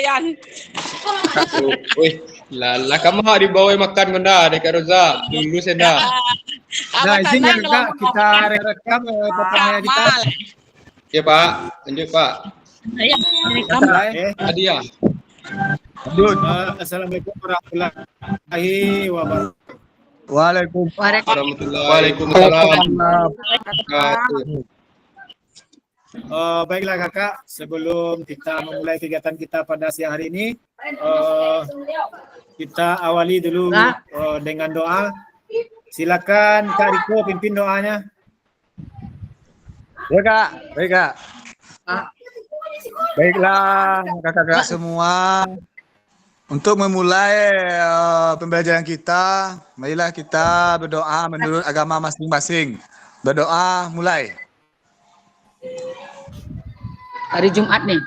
yan. Wih, lala kamu di bawah makan ganda dek Roza. Dulu senda. Nah, isinya kakak kita rekam pertama kita. Ya Pak, lanjut Pak. Hadiah. Lanjut. Assalamualaikum warahmatullahi wabarakatuh. Waalaikumsalam. Baiklah kakak, sebelum kita memulai kegiatan kita pada siang hari ini, kita awali dulu dengan doa. Silakan Kak Riko pimpin doanya. Ya Kak, baik Kak. Baiklah kakak-kakak semua, untuk memulai pembelajaran kita, marilah kita berdoa menurut agama masing-masing. Berdoa mulai. Hari Jumat nih.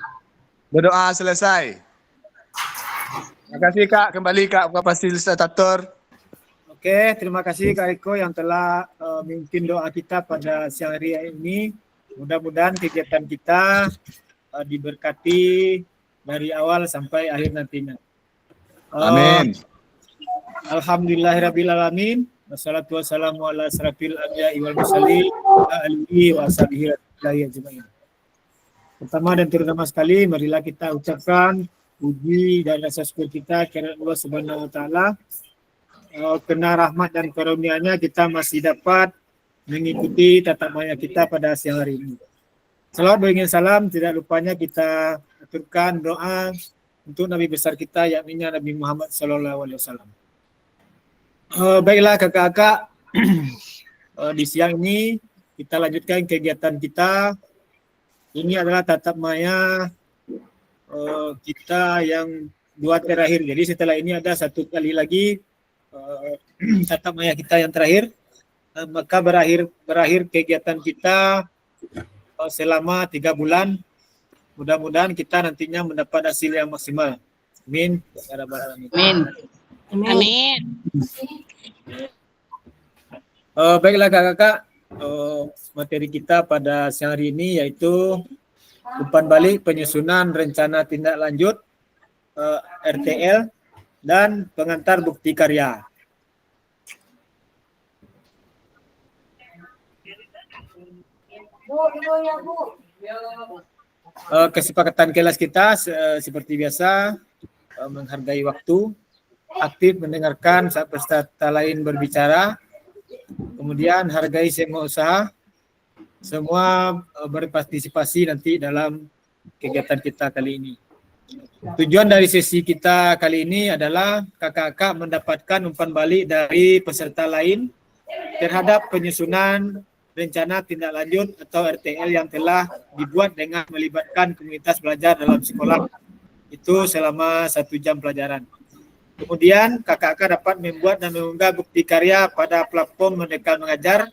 Berdoa selesai. Terima kasih Kak, kembali Kak kepada fasilitator. Oke, terima kasih Kak Riko yang telah memimpin doa kita pada siang hari ini. Mudah-mudahan kegiatan kita diberkati dari awal sampai akhir nantinya. Amin. Alhamdulillahirabbil alamin. Wassalatu wassalamu ala asrafil anbiya'i wal mursalin wa alihi wa sahbihi ajmain. Pertama dan terutama sekali, marilah kita ucapkan puji dan rasa syukur kita kepada Allah Subhanahu wa taala. Kena rahmat dan karunia-Nya kita masih dapat mengikuti tatap maya kita pada siang hari ini. Salawat beringin salam, tidak lupanya kita aturkan doa untuk Nabi besar kita, yakni Nabi Muhammad SAW. Baiklah kakak-kakak, di siang ini kita lanjutkan kegiatan kita. Ini adalah tatap maya kita yang dua terakhir. Jadi setelah ini ada satu kali lagi tatap maya kita yang terakhir. Maka berakhir kegiatan kita selama 3 bulan. Mudah-mudahan kita nantinya mendapat hasil yang maksimal. Amin. Amin. Amin. Baiklah kakak-kakak, materi kita pada siang hari ini yaitu umpan balik penyusunan rencana tindak lanjut RTL dan pengantar bukti karya. Kesepakatan kelas kita seperti biasa, menghargai waktu, aktif mendengarkan saat peserta lain berbicara, kemudian hargai semua usaha, semua berpartisipasi nanti dalam kegiatan kita kali ini. Tujuan dari sesi kita kali ini adalah kakak-kakak mendapatkan umpan balik dari peserta lain terhadap penyusunan rencana tindak lanjut atau RTL yang telah dibuat dengan melibatkan komunitas belajar dalam sekolah itu selama 1 jam pelajaran. Kemudian kakak-kakak dapat membuat dan mengunggah bukti karya pada platform Merdeka Mengajar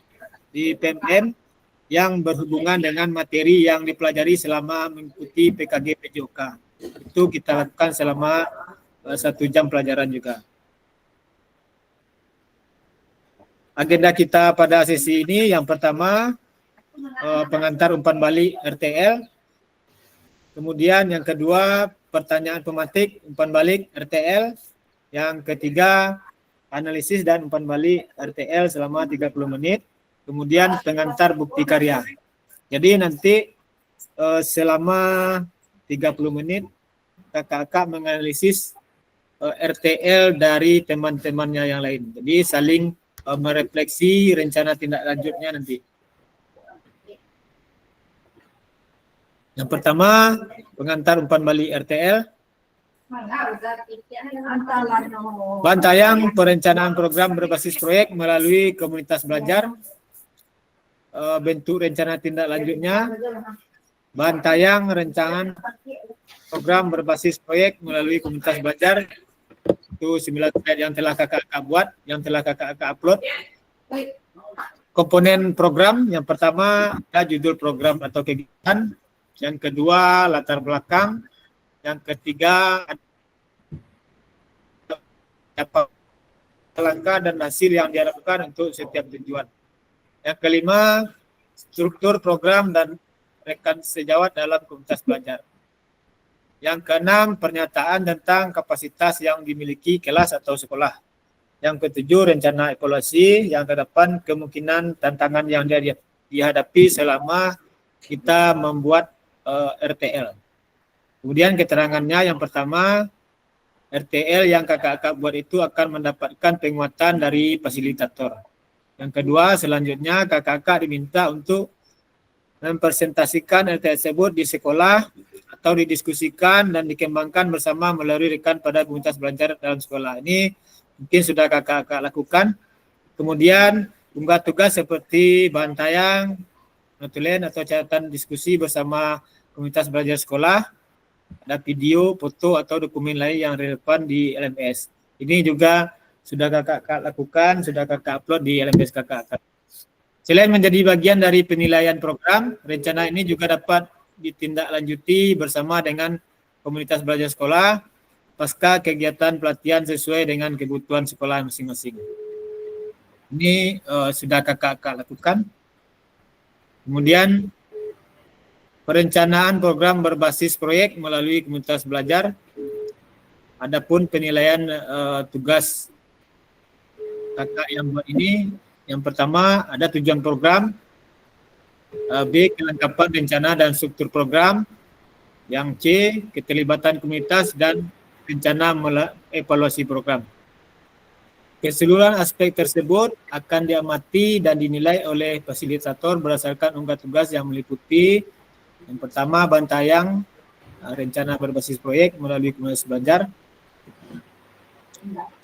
di PMM yang berhubungan dengan materi yang dipelajari selama mengikuti PKG PJOK. Itu kita lakukan selama 1 jam pelajaran juga. Agenda kita pada sesi ini yang pertama pengantar umpan balik RTL. Kemudian yang kedua pertanyaan pematik umpan balik RTL. Yang ketiga analisis dan umpan balik RTL selama 30 menit. Kemudian pengantar bukti karya. Jadi nanti selama 30 menit kakak-kakak menganalisis RTL dari teman-temannya yang lain. Jadi saling merefleksi rencana tindak lanjutnya nanti. Yang pertama, pengantar umpan balik RTL. Bantayang perencanaan program berbasis proyek melalui komunitas belajar. Bentuk rencana tindak lanjutnya. Bantayang rencangan program berbasis proyek melalui komunitas belajar. Itu 9 slide yang telah kakak-kakak buat, yang telah kakak-kakak upload. Komponen program, yang pertama ada judul program atau kegiatan, yang kedua latar belakang, yang ketiga apa langkah dan hasil yang diharapkan untuk setiap tujuan. Yang kelima, struktur program dan rekan sejawat dalam komunitas belajar. Yang keenam, pernyataan tentang kapasitas yang dimiliki kelas atau sekolah. Yang ketujuh, rencana evaluasi. Yang kedelapan, kemungkinan tantangan yang dihadapi selama kita membuat RTL. Kemudian keterangannya yang pertama, RTL yang kakak-kakak buat itu akan mendapatkan penguatan dari fasilitator. Yang kedua, selanjutnya kakak-kakak diminta untuk mempresentasikan RTL tersebut di sekolah atau didiskusikan dan dikembangkan bersama melalui rekan pada komunitas belajar dalam sekolah. Ini mungkin sudah kakak-kakak lakukan. Kemudian unggah tugas seperti bahan tayang, notulen atau catatan diskusi bersama komunitas belajar sekolah, ada video, foto atau dokumen lain yang relevan di LMS. Ini juga sudah kakak lakukan, sudah kakak upload di LMS kakak. Selain menjadi bagian dari penilaian program, rencana ini juga dapat ditindaklanjuti bersama dengan komunitas belajar sekolah pasca kegiatan pelatihan sesuai dengan kebutuhan sekolah masing-masing. Ini sudah kakak lakukan. Kemudian perencanaan program berbasis proyek melalui komunitas belajar. Adapun penilaian tugas kakak yang buat ini, yang pertama ada tujuan program, B kelengkapan rencana dan struktur program, yang C keterlibatan komunitas dan rencana evaluasi program. Keseluruhan aspek tersebut akan diamati dan dinilai oleh fasilitator berdasarkan unggah tugas yang meliputi yang pertama bahan tayang, rencana berbasis proyek melalui komunitas belajar.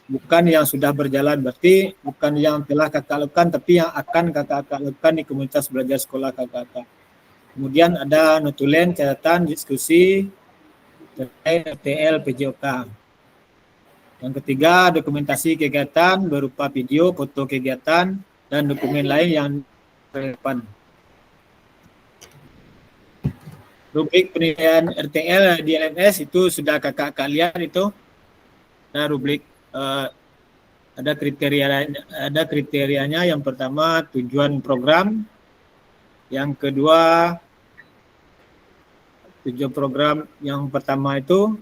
Bukan yang sudah berjalan, berarti bukan yang telah kakak lakukan, tapi yang akan kakak lakukan di komunitas belajar sekolah kakak. Kemudian ada notulen, catatan, diskusi terkait RTL PJOK. Yang ketiga, dokumentasi kegiatan berupa video, foto kegiatan, dan dokumen lain yang relevan. Rubrik penilaian RTL di LMS itu sudah kakak lihat itu. Nah, rubrik ada kriterianya. Yang pertama tujuan program, yang kedua tujuan program yang pertama itu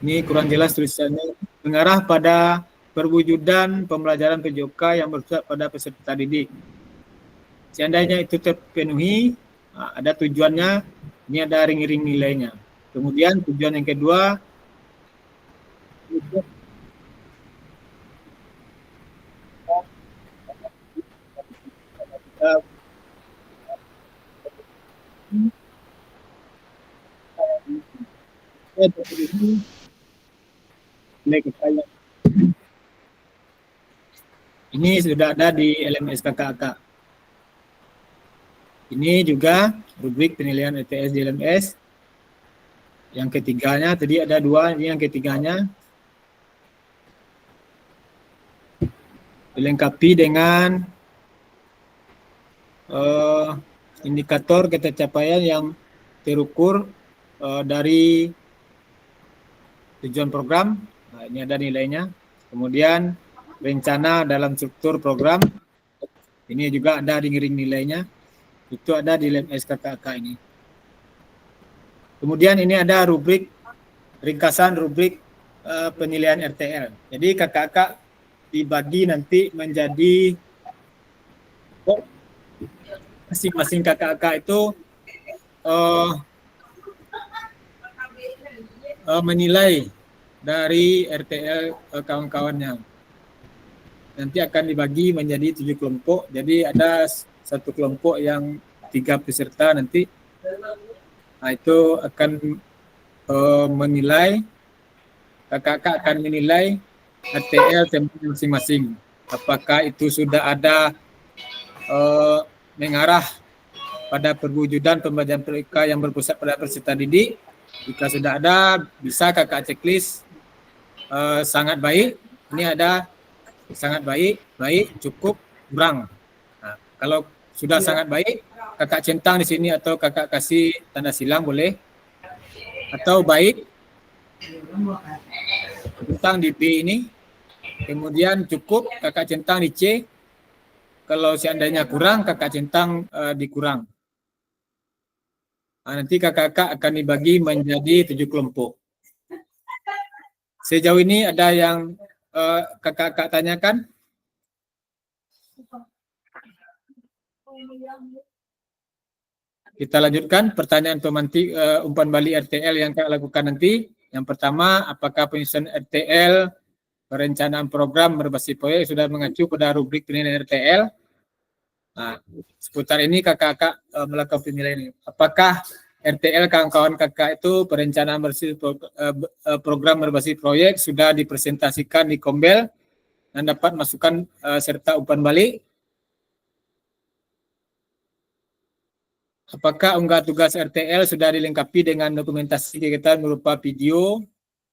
ini kurang jelas tulisannya, mengarah pada perwujudan pembelajaran PJOK yang bersifat pada peserta didik. Seandainya itu terpenuhi, ada tujuannya, ini ada ring-ring nilainya. Kemudian tujuan yang kedua, ini sudah ada di LMS kakak. Ini juga rubrik penilaian ETS di LMS. Yang ketiganya, tadi ada dua, ini yang ketiganya. Dilengkapi dengan indikator capaian yang terukur dari tujuan program. Nah, ini ada nilainya. Kemudian rencana dalam struktur program. Ini juga ada ring-ring nilainya. Itu ada di LMS kakak ini. Kemudian ini ada rubrik, ringkasan rubrik penilaian RTL. Jadi kakak dibagi nanti menjadi masing-masing kakak itu menilai dari RTL kawan-kawannya. Nanti akan dibagi menjadi 7 kelompok. Jadi ada satu kelompok yang 3 peserta nanti. Nah, itu akan menilai, kakak akan menilai RTL masing-masing. Apakah itu sudah ada mengarah pada perwujudan pembelajaran mereka yang berpusat pada peserta didik. Jika sudah ada, bisa kakak checklist sangat baik. Ini ada sangat baik, cukup, kurang. Nah, kalau sudah sangat baik, kakak centang di sini atau kakak kasih tanda silang boleh. Atau baik, centang di B ini. Kemudian cukup kakak centang di C. Kalau seandainya kurang, kakak centang dikurang. Nanti kakak-kakak akan dibagi menjadi 7 kelompok. Sejauh ini ada yang kakak-kakak tanyakan? Kita lanjutkan pertanyaan pemantik umpan balik RTL yang kakak lakukan nanti. Yang pertama, apakah penyusunan RTL perencanaan program berbasis proyek sudah mengacu pada rubrik penilaian RTL? Nah, seputar ini kakak-kakak melakukan penilaian. Apakah RTL kawan-kawan kakak itu perencanaan berbasis program berbasis proyek sudah dipresentasikan di Kombel dan dapat masukan serta umpan balik? Apakah unggah tugas RTL sudah dilengkapi dengan dokumentasi kegiatan berupa video,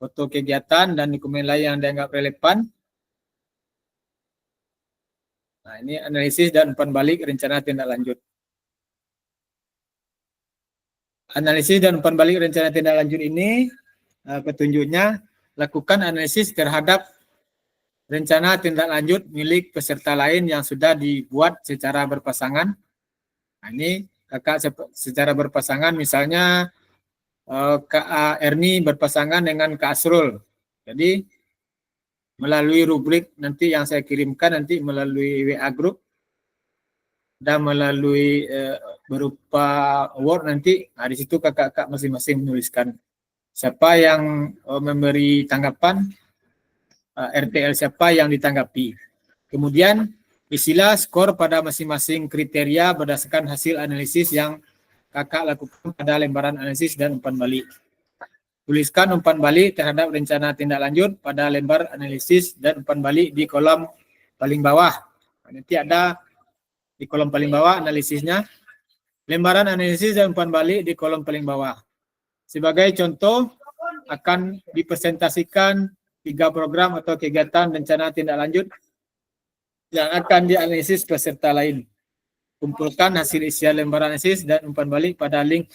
foto kegiatan, dan dokumen lain yang dianggap relevan? Nah, ini analisis dan umpan balik rencana tindak lanjut. Analisis dan umpan balik rencana tindak lanjut ini petunjuknya lakukan analisis terhadap rencana tindak lanjut milik peserta lain yang sudah dibuat secara berpasangan. Nah, ini kakak secara berpasangan, misalnya Kak Erni berpasangan dengan Kak Asrul. Jadi melalui rubrik nanti yang saya kirimkan nanti melalui WA group dan melalui berupa Word nanti, di situ kakak-kakak masing-masing menuliskan siapa yang memberi tanggapan, RTL siapa yang ditanggapi. Kemudian isilah skor pada masing-masing kriteria berdasarkan hasil analisis yang kakak lakukan pada lembaran analisis dan umpan balik. Tuliskan umpan balik terhadap rencana tindak lanjut pada lembar analisis dan umpan balik di kolom paling bawah. Nanti ada di kolom paling bawah analisisnya. Lembaran analisis dan umpan balik di kolom paling bawah. Sebagai contoh, akan dipresentasikan 3 program atau kegiatan rencana tindak lanjut yang akan dianalisis peserta lain. Kumpulkan hasil isian lembar analisis dan umpan balik pada link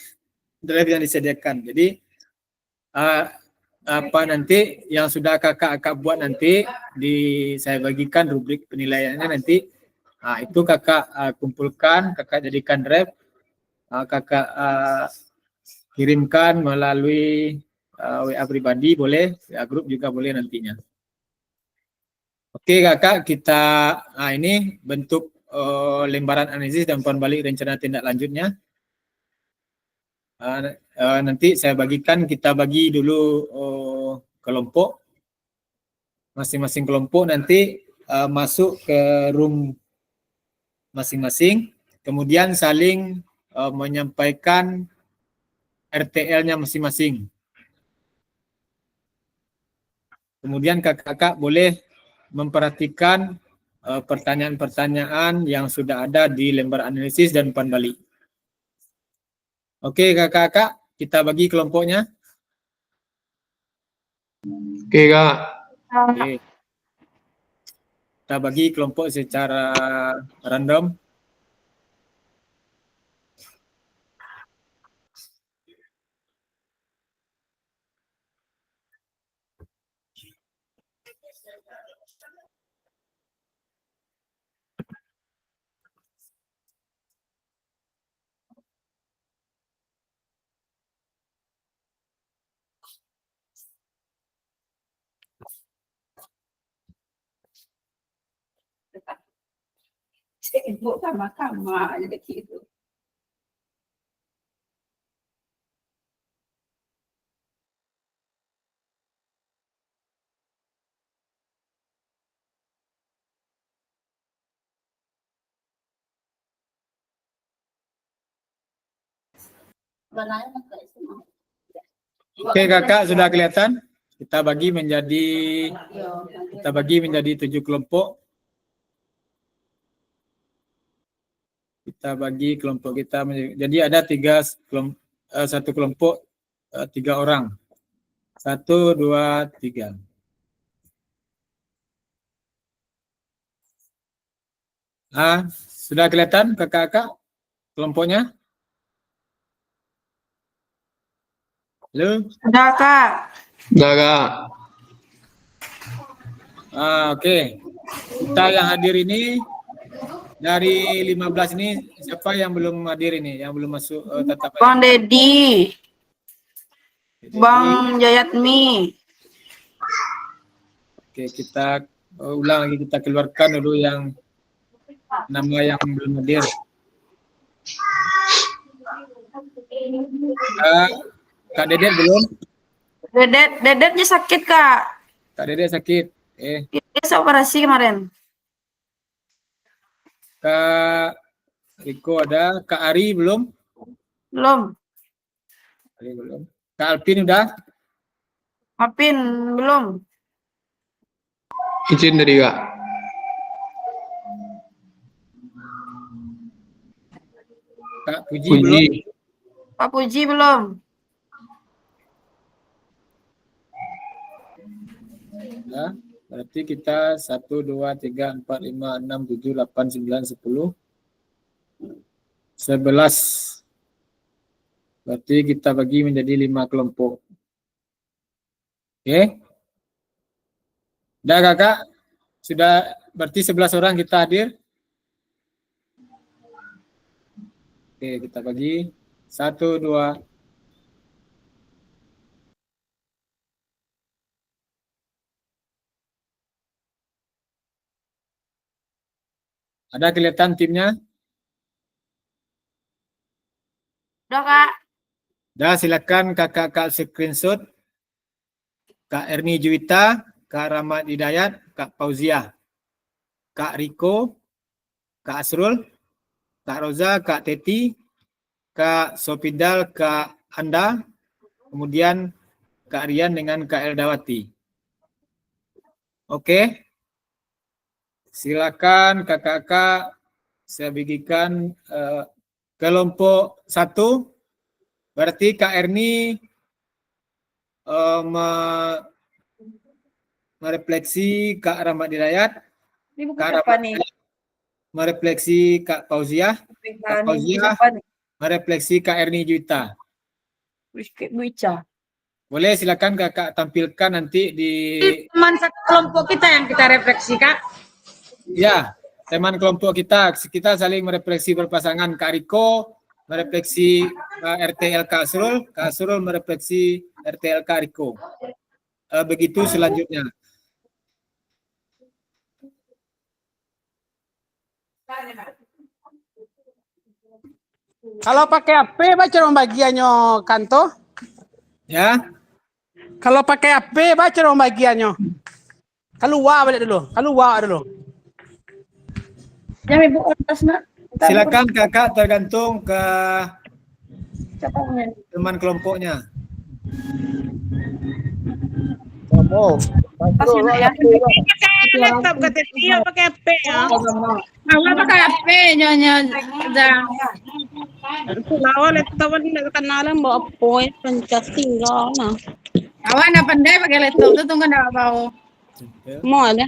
drive yang disediakan. Jadi apa nanti yang sudah kakak buat nanti saya bagikan rubrik penilaiannya nanti. Itu kakak kumpulkan, kakak jadikan drive, kakak kirimkan melalui WA pribadi boleh, WA grup juga boleh nantinya. Oke kakak, kita ini bentuk lembaran analisis dan umpan balik rencana tindak lanjutnya. Nanti saya bagikan, kita bagi dulu kelompok. Masing-masing kelompok nanti masuk ke room masing-masing, kemudian saling menyampaikan RTL-nya masing-masing. Kemudian kakak-kakak boleh memperhatikan pertanyaan-pertanyaan yang sudah ada di lembar analisis dan umpan balik. Oke kakak-kakak, kita bagi kelompoknya. Oke kak. Oke. Kita bagi kelompok secara random. Sibuk sama-sama aja gitu. Oke kakak, sudah kelihatan? Kita bagi menjadi 7 kelompok. Kita bagi kelompok kita jadi ada 1 kelompok 3 orang. 1, 2, 3. Sudah kelihatan kakak-kakak kelompoknya? Halo? Sudah kak. Udah kak. Oke. Kita yang hadir ini dari 15 ini siapa yang belum hadir ini, yang belum masuk tetap hadir? Bang Dedi, Bang Jayatmi. Oke, kita ulang lagi, kita keluarkan dulu yang nama yang belum hadir. Kak Dedet belum? Dedetnya sakit, Kak. Kak Dedet sakit. Dia operasi kemarin. Kak Riko ada. Kak Ari belum? Belum. Ari belum. Kak Alpin udah? Apin belum. Izin dari Kak. Kak Puji belum? Pak Puji belum. Ya, berarti kita 1, 2, 3, 4, 5, 6, 7, 8, 9, 10, 11. Berarti kita bagi menjadi 5 kelompok. Oke. Udah kakak? Sudah berarti 11 orang kita hadir? Oke, kita bagi 1, 2. Ada kelihatan timnya? Udah, Kak. Dah, silakan kakak screenshot. Kak Erni Juwita, Kak Rahmat Hidayat, Kak Fauzia, Kak Riko, Kak Asrul, Kak Roza, Kak Teti, Kak Sopidal, Kak Anda, kemudian Kak Rian dengan Kak Eldawati. Oke. Silakan kakak-kakak, saya bagikan kelompok 1. Berarti Kak Erni merefleksi Kak Rahmat Hidayat, Kak Rahmat merefleksi Kak Fauzia, Kak Fauzia merefleksi Kak Erni Juwita. Boleh silakan kakak tampilkan nanti di Teman satu kelompok kita yang kita refleksi, Kak. ya, teman kelompok kita saling merefleksi berpasangan. Kak Riko merefleksi RTL Kak Asrul merefleksi RTL Kak Riko. Begitu selanjutnya. Kalau pakai HP baca pembagiannya Kanto. Ya. Kalau pakai HP baca pembagiannya. Keluar balik dulu. Keluar dulu. Yang ibu atas, Nak. Silakan kakak, tergantung ke teman kelompoknya. Laptop kata dia pakai HP ya. Awal pakai HP nyonya dah. Lawan laptop tidak kenalan bawa poin pencet tinggal nah. Awak nak pandai pakai laptop tu tunggu nak bawa. Mau ada.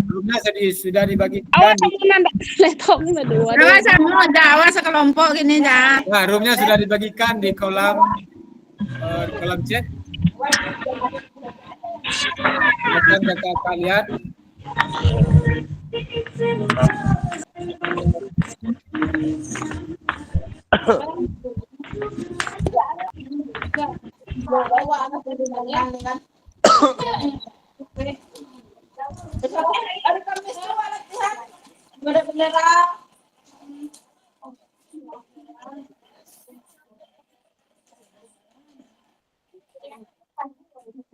Belumnya sudah dibagikan. Awak sama nanda laptop ni berdua. Awak sama dah, awak sekelompok gini dah. Nah, roomnya sudah dibagikan di kolam chat. Silakan kakak lihat.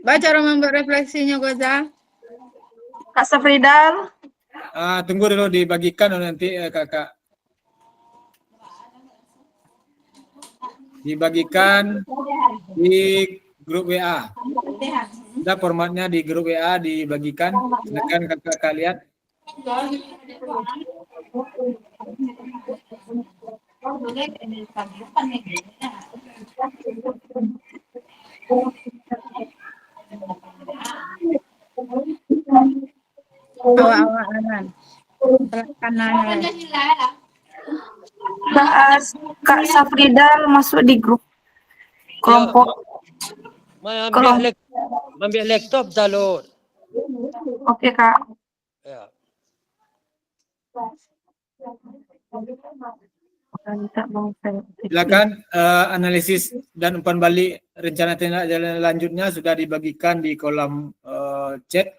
Baca roman refleksinya Goza. Kak Safridal. Tunggu dulu dibagikan nanti kakak. Dibagikan di grup WA. Ada formatnya di grup WA dibagikan. Silakan kakak lihat. Awak anan. Kanan. Kak Safridal masuk di grup kelompok. Ambil laptop download. Oke, Kak. Ya. Silakan analisis dan umpan balik rencana tindak lanjutnya sudah dibagikan di kolom chat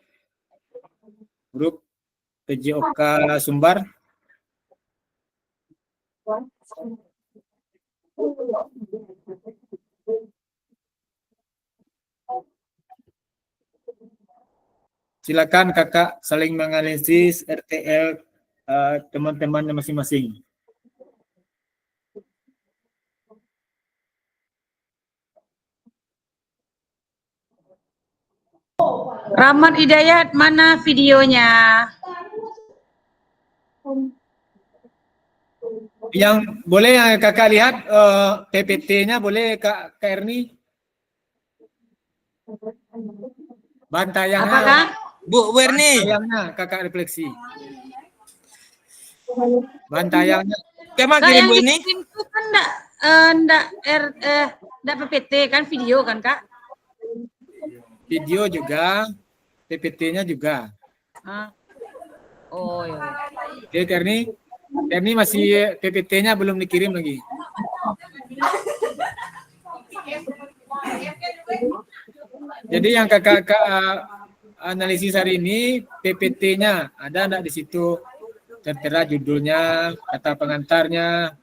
grup PJOK Sumbar. Silakan kakak saling menganalisis RTL teman-temannya masing-masing. Rahmat Hidayat, mana videonya? Yang boleh yang kakak lihat PPT-nya boleh Kak Erni? Bantayangnya. Apa, Kak? Bu Werni, Bantayangnya kakak refleksi. Bantayangnya. kemana Kak, kirim yang Bu ini? dikirim itu kan enggak PPT kan video kan, Kak? Video juga, PPT-nya juga. Ah. Oh, ya. Oke, Erni. Erni masih PPT-nya belum dikirim lagi. Jadi yang kakak analisis hari ini PPT-nya ada enggak di situ? Tertera judulnya, kata pengantarnya.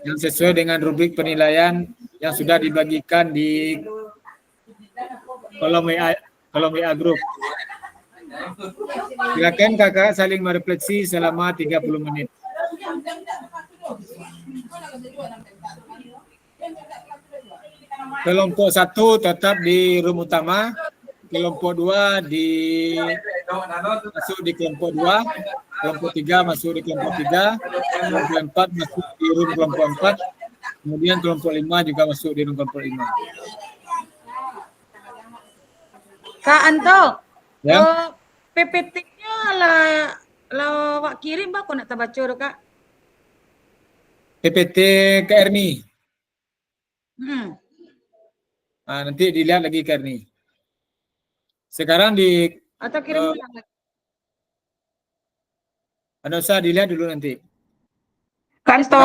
Yang sesuai dengan rubrik penilaian yang sudah dibagikan di kolom WA grup. Silakan kakak saling merefleksi selama 30 menit. Kelompok 1 tetap di room utama, kelompok 2 masuk di kelompok 2, kelompok 3 masuk di kelompok 3, kelompok 4 masuk di room kelompok 4, kemudian kelompok 5 juga masuk di room kelompok 5. Kak Anto, Ya. PPT-nya lah wak kirim ba nak tabaco do, Kak? PPT ke Erni. Nanti dilihat lagi ke Erni. Sekarang Atau kirim ulang lagi? Anda usah dilihat dulu nanti. Kanto.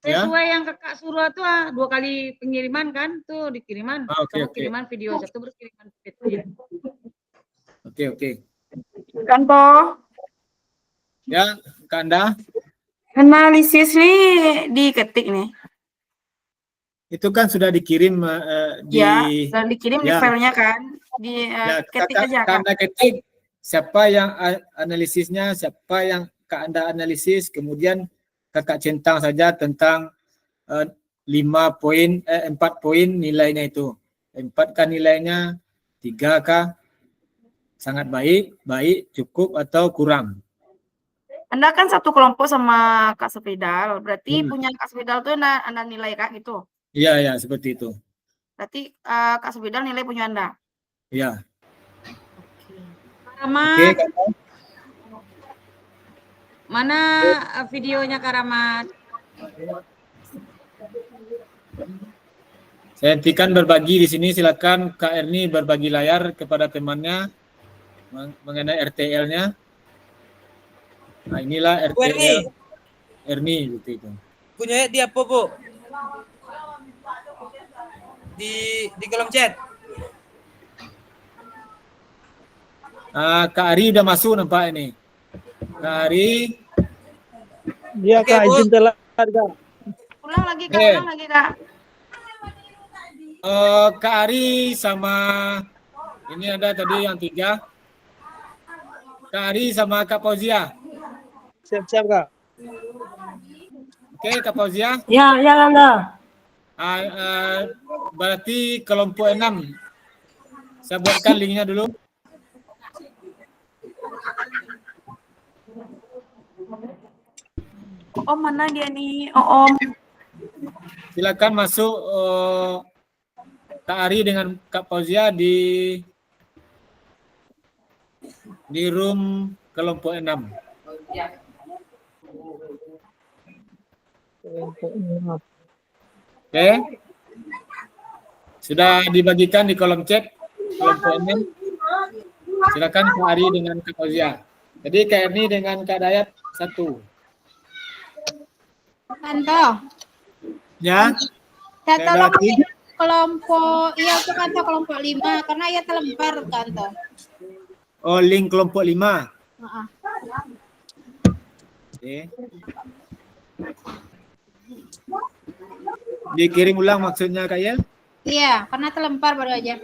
Ya. Sesuai yang kakak suruh tuh 2 kali pengiriman kan, tuh dikiriman. Oke. Kiriman video satu berkiriman PPT. Oke. Kanto. Ya, Kak Anda. Analisis nih diketik nih. Itu kan sudah dikirim Ya, dan dikirim di ya. filenya kan. Di ketik aja Kak Kak. Anda ketik siapa yang analisisnya, siapa yang Kak Anda analisis, kemudian kakak centang saja tentang 4 poin nilainya itu. 4 kan nilainya, 3 kah sangat baik, cukup atau kurang. Anda kan satu kelompok sama Kak Sefridal, berarti punya Kak Sefridal tuh Anda nilai Kak gitu. Iya, seperti itu. Berarti Kak Sefridal nilai punya Anda. Iya. Karamat. Kak. Mana videonya Karamat? Saya hentikan berbagi di sini. Silakan Kak Erni berbagi layar kepada temannya mengenai RTL-nya. Nah, inilah RTL Erni gitu itu. Punya di apa, Bu? Di kolom chat. Kak Ari udah masuk nampak ini. Kak Ari. Dia Oke, Kak Bu. izin telat Kak. Ulang lagi Kak, Oke. ulang lagi Kak. Kak Ari sama ini ada tadi yang 3. Kak Ari sama Kak Fauzia. Siap-siap Kak. Oke, Kak Fauzia. Ya, Anda. Berarti kelompok 6. Saya buatkan linknya dulu. Om mana dia nih? Oh, Om. Silakan masuk Kak Ari dengan Kak Fauzia di room kelompok 6. Oke. Sudah dibagikan di kolom chat kelompok ini. Silakan Kak Ari dengan Kak Fauzia. Jadi Kak Erni dengan Kak Dayat 1. Kanto, Ya. saya Ada tolong lagi? kelompok, iya itu Kanto kelompok 5, karena ia terlempar Kanto. Oh, link kelompok 5. Heeh. Oke. Dikirim ulang maksudnya Kak Yel? Iya, karena terlempar baru aja.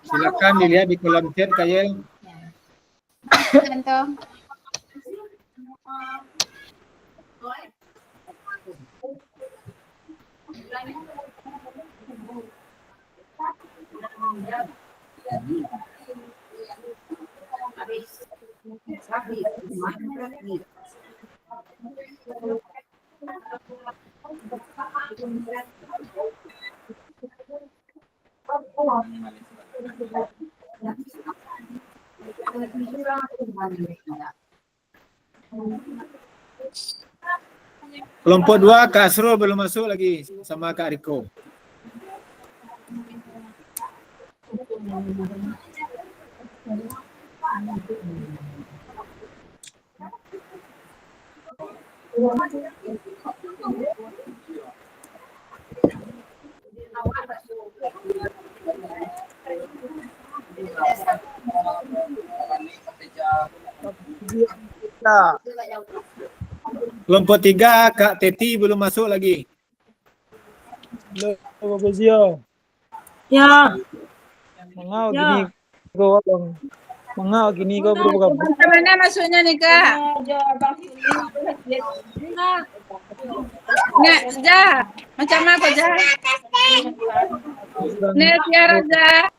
Silakan dilihat di kolom chat Kak Yel. Kanto. Kelompok 2 Kak Asrul belum masuk lagi sama Kak Riko. Ya. Kelompok 3 Kak Teti belum masuk lagi. Lo Bagusio. Ya. Mengau gini kau bang. Mengau gini kau berbuka. Macam mana maksudnya nih Kak? Nggak, Jah. Macam apa Jah? Nih Tiara Jah.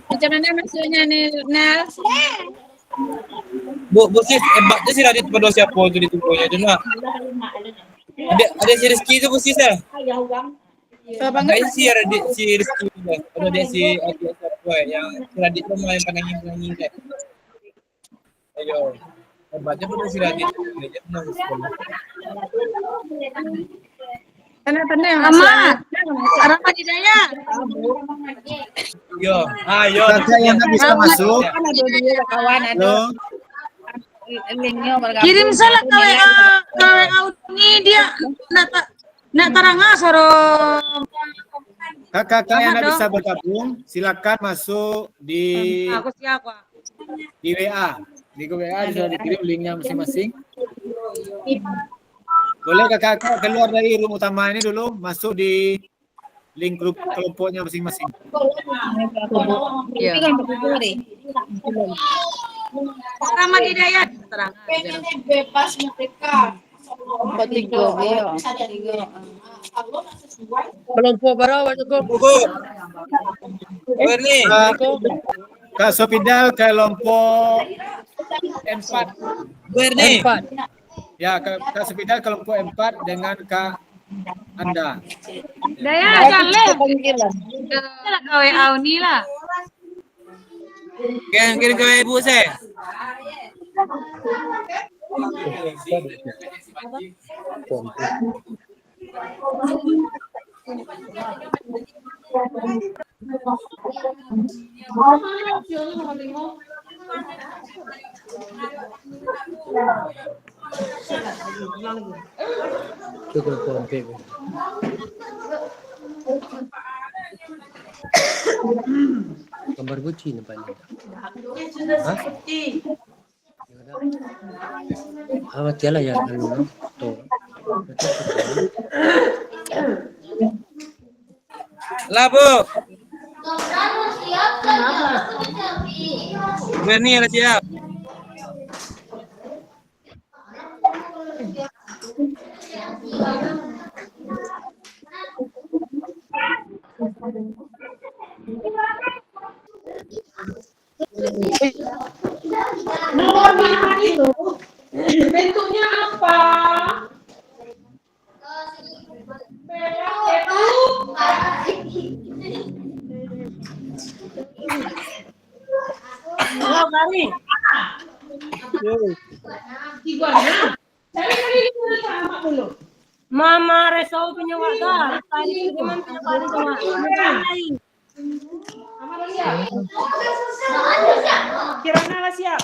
Macam mana maksudnya nih Nel? Bu sis, hebatnya si Radit pada siapa itu ditunggunya itu nak. Ada si Rizky itu Bu sis ya. Ada si Radit si Rizky itu. Ada dia si Adi siapa yang si Radit itu main penangin deh. Ayo. Hebatnya pada si Radit. Dia pernah ke sekolah. Benar-benar Rama. Rama Hidayah. Yo, ayo. Kakak yang tak bisa masuk. Ada dua kawan ada Halo. linknya bergabung. Kirim salah ke WA ini dia nak taranga soro. Kakak yang tak bisa bergabung, silakan masuk di Aku siapa? WA. Di WA sudah dikirim linknya masing-masing. Boleh kakak keluar dari room utama ini dulu, masuk di link grup kelompoknya masing-masing. Iya. Rama Hidayah. Terang. Bebas mereka. Kelompok baru buku. Berni. Kak Sopidal kelompok 4. Berni. Ya, Kak Sopidal kelompok 4 dengan Kak Anda. Daya jalan. Salah ke WA ini lah. Kirim ke ibu saya. Gambar buci ni paling. Awak tiada ya kalau tu. Lah Bu. Berni ada siap. Nomor 5 itu bentuknya apa? Mama Resau punya wadah, tadi Kiriman punya kali sama. Kirana lah siap.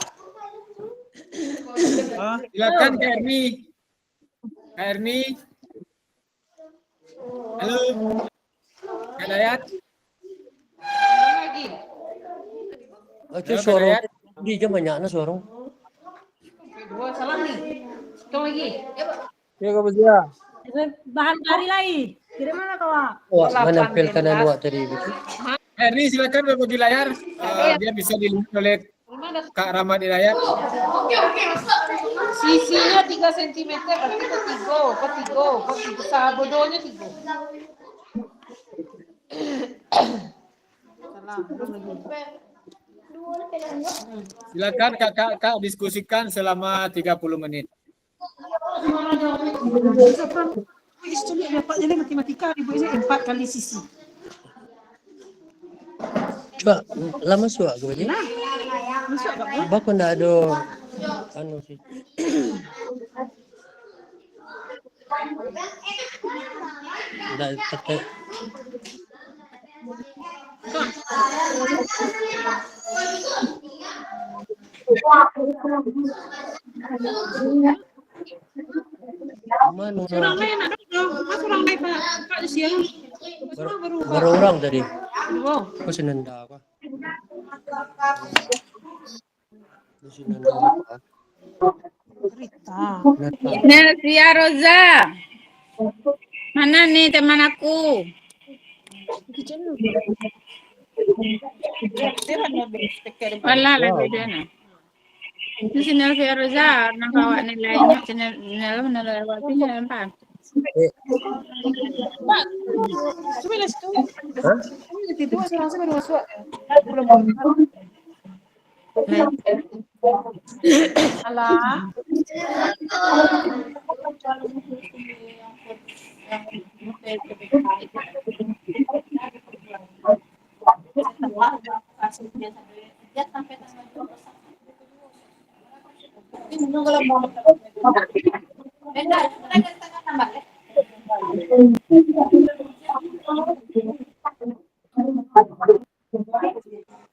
Silakan Kak Erni. Kak Erni. Halo. Kak Dayat. Itu sorong. Di jam banyaknya sorong. Ya kau Fazia. Bahan kari lagi. Kiriman lah kawan. Wah, menampilkan luak tadi begitu. Erni silakan berbagi layar. Dia bisa dilihat oleh Kak Rahmat Hidayat. Sisinya 3 cm berarti ketiga, sabodonya 3. Silakan Kak diskusikan selama 30 menit. Coba lama suak ke baca. Bako ndak ada anu sih. Ndak pakai. Mana baru orang tadi. Kau senenda apa? Nelsia Roza. Mana nih teman aku? Wala lebih dana. Ini si Nelsia Roza, nang kawan nilainya channel lewatinya empat. Alah.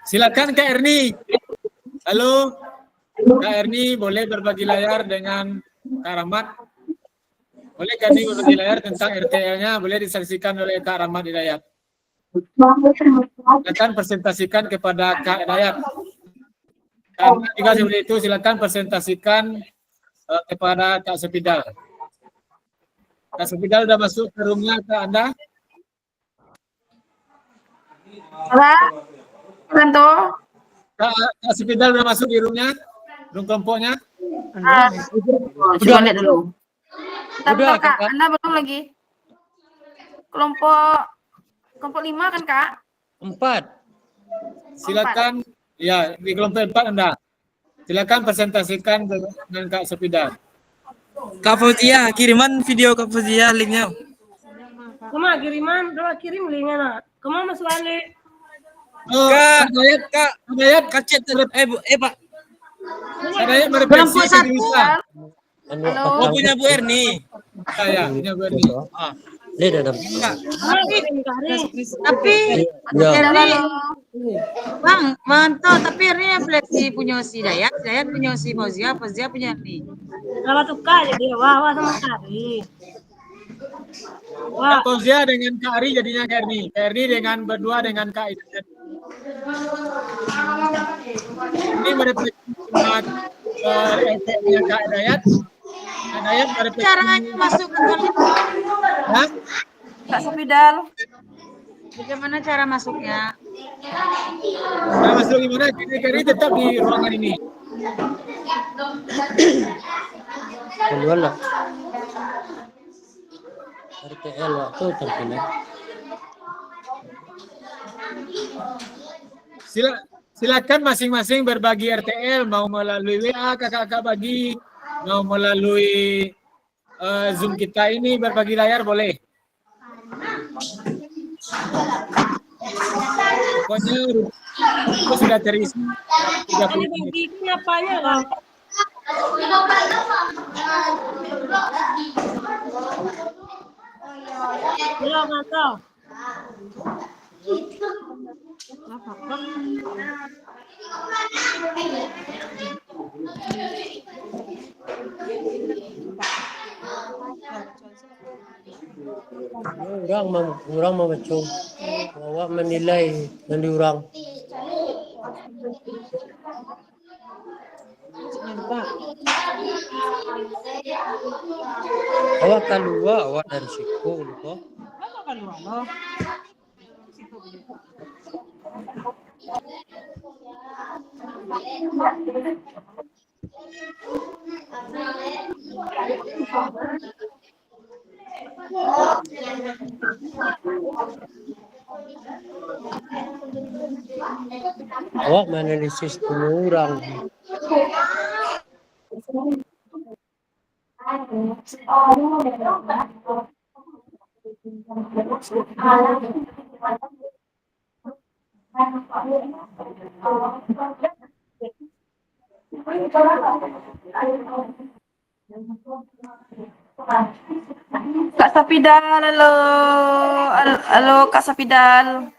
Silakan Kak Erni. Halo. Kak Erni boleh berbagi layar dengan Kak Rahmat. Boleh Kak Erni berbagi layar tentang RTL-nya, boleh disaksikan oleh Kak Rahmat Hidayat. Silakan presentasikan kepada Kak Hidayat. Jika seperti itu silakan presentasikan kepada Kak Sepidal. Kak Sepidal sudah masuk ke roomnya Kak Anda? Halo, Bantu. Kak Sepidal sudah masuk di roomnya? Room kelompoknya? Coba lihat dulu. Udah, Kak. Anda belum lagi. Kelompok 5 kan, Kak? 4. Silakan. Ya, di kelompok 4 Anda. Silakan presentasikan dengan Kak Sepidal. Kak Fauzia, kiriman video Kak Fauzia linknya. Kema kiriman, doa kirim linknya nak. Kema masuk balik. Kak Dayat, Kak chat Pak. Dayat merefleksi Kelompok 1. Halo. Oh punya Bu Erni. Saya, punya Bu Erni. Lihat ada. Tapi Ya. Erni, Bang, mantap. Tapi Erni refleksi punya si Dayat punya si Fauzia punya Erni. Kalau tukar jadi wah sama kari. Wah, Kak Fauzia dengan Kak Ari jadinya Kak Erni. Kak Erni dengan berdua dengan Kak Hidayat. Ini merefleksi semangat RT-nya Kak Hidayat. Kak Hidayat merefleksi. Caranya masuk ke toilet. Hah? Kak Sepidal. Bagaimana cara masuknya? Nah, masuk gimana? Kak Ari tetap di ruangan ini. Keluar lah. RTL waktu terkena. Silakan masing-masing berbagi RTL, mau melalui WA kakak-kakak bagi, mau melalui Zoom kita ini berbagi layar boleh. Pokoknya Itu sudah terisi 30 menit. Orang memacung. Awak menilai orang. Awak keluar, awak dari siku lupa. Awak menganalisis orang. Kak Sapidal, halo. Halo Kak Sapidal.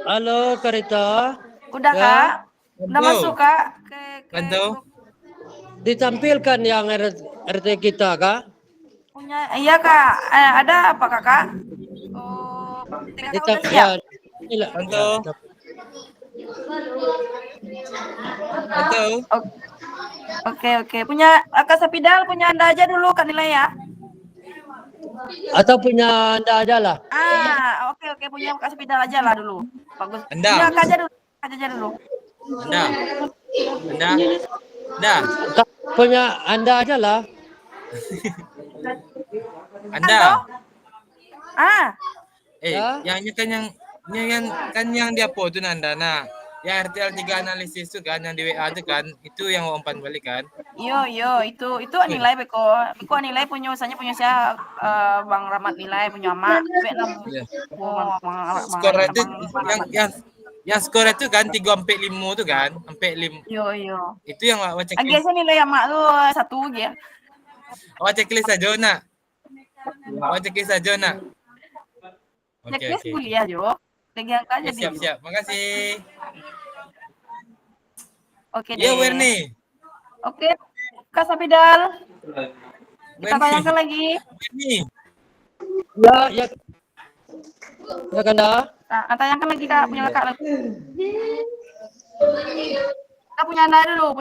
Halo Karita. Udah Ya. Kak? Udah Bantu. masuk Kak ke Bantu. Ditampilkan yang RT kita, Kak. punya iya Kak. Ada apa Kakak? Oh, Kakak udah siap? Ya, inilah. Bantu. Bantu. Oke. Punya Kak Sapidal punya Anda aja dulu Kak nilai ya. Atau punya Anda aja lah. Oke punya Kak Sapidal aja lah dulu. Bagus. Anda. Punya Kak aja dulu. Anda. Punya Anda aja lah. Anda. Ya. yang dia foto Anda nah. Yang RTL 3 analisis itu kan yang di WA itu kan itu yang umpan balik kan. Yo itu nilai beko nilai punya usahanya punya saya Bang Rahmat nilai punya Mak. Iya. Skor itu yang skor itu kan 3-5 itu kan, sampai 5. Yo. Itu yang awak Agak checklist. saya nilai Mak tuh 1 ya. Awak checklist aja nak. Checklist kuliah Jo. Pegang aja Siap. Makasih. Oke deh. Yo Werni. Oke. Kak Sapidal. Kita Werni. tanyakan lagi. Werni. Ya Kanda. Nah, tanyakan lagi Kak, punya Kak lagi. Kita punya Anda dulu.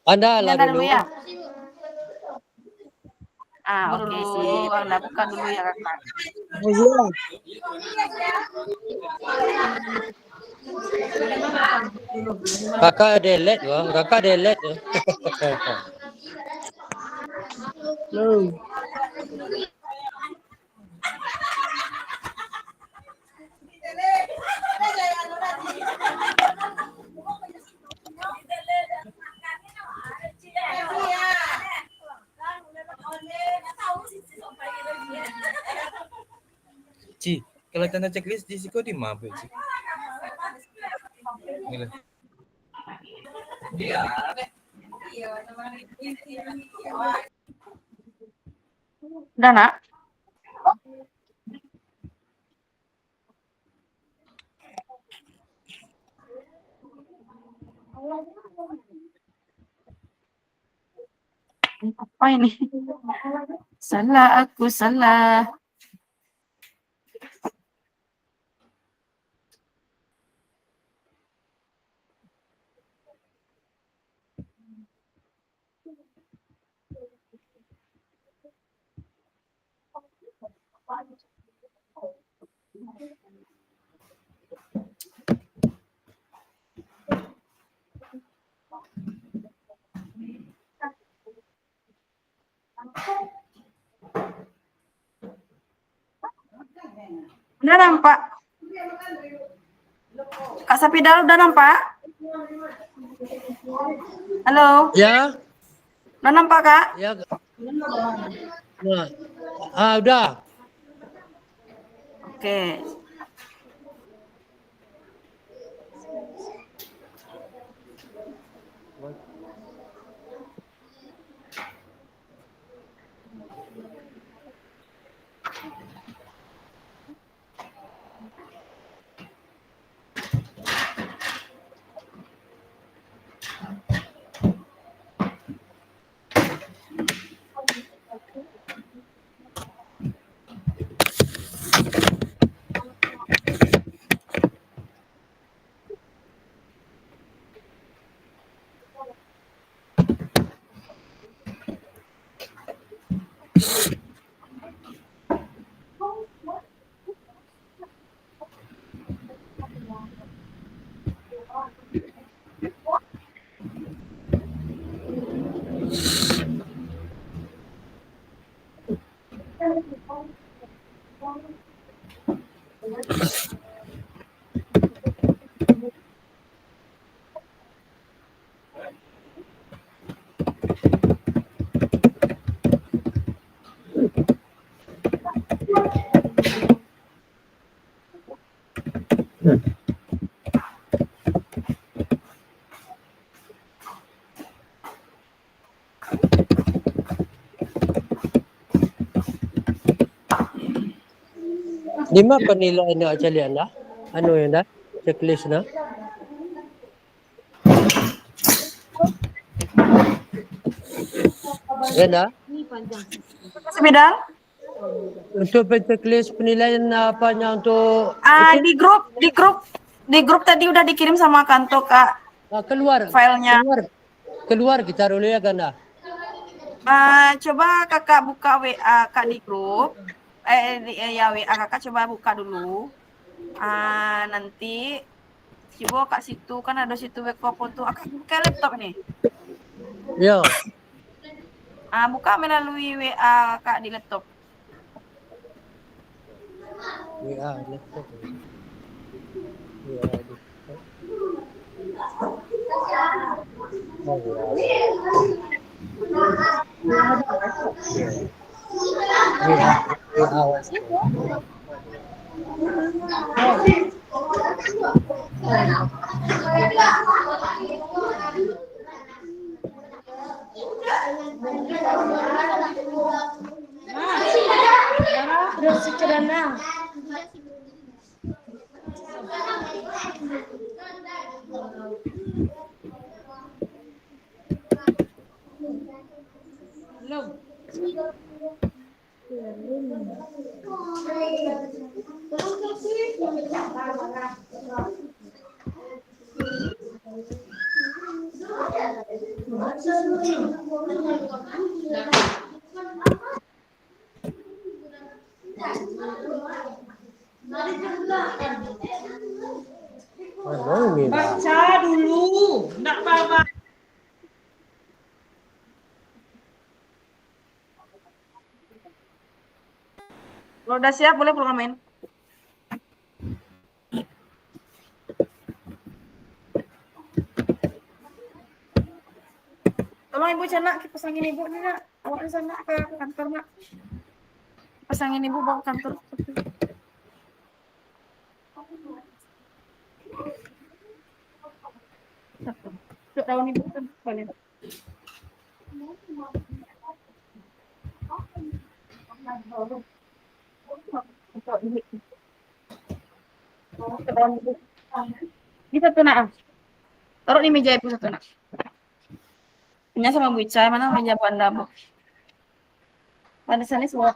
Anda lah dulu dulu. ya. Oke sih. Anda buka dulu ya Kakak. Kakak delete wah, kakak delete. Ci, kalau tanda checklist di situ di mana, Ci? Udah nak? Apa ini? Aku salah. Udah nampak? Kak Sapidal udah nampak? Halo? Ya. Udah nampak Kak? Ya. Nah. Udah. Oke. Di mana penilaian na actually anda? Ano yun na? Checklist na? Yan na? Kak Bidal? Untuk checklist penilaian apa nya untuk Di grup tadi udah dikirim sama kantor Kak keluar filenya. keluar kita dulu ya kan? Coba kakak buka WA Kak di grup. Ya WA kakak coba buka dulu. Nanti coba Kak situ kan ada situ web foto. Kakak buka laptop nih. Ya. Buka melalui WA Kak di laptop. WA laptop. Baca dulu, enggak apa-apa. Kalau udah siap boleh programin. Tolong Ibu Cana, pasangin Ibu nih nak. Awak di sana ke kantor nak. Pasangin Ibu bawa ke kantor. Untuk tahun Ibu kan boleh. Ini satu nak. Taruh di meja Ibu satu nak. Ini sama Bu Ica, mana meja Bu Anda Bu? Pada sana semua.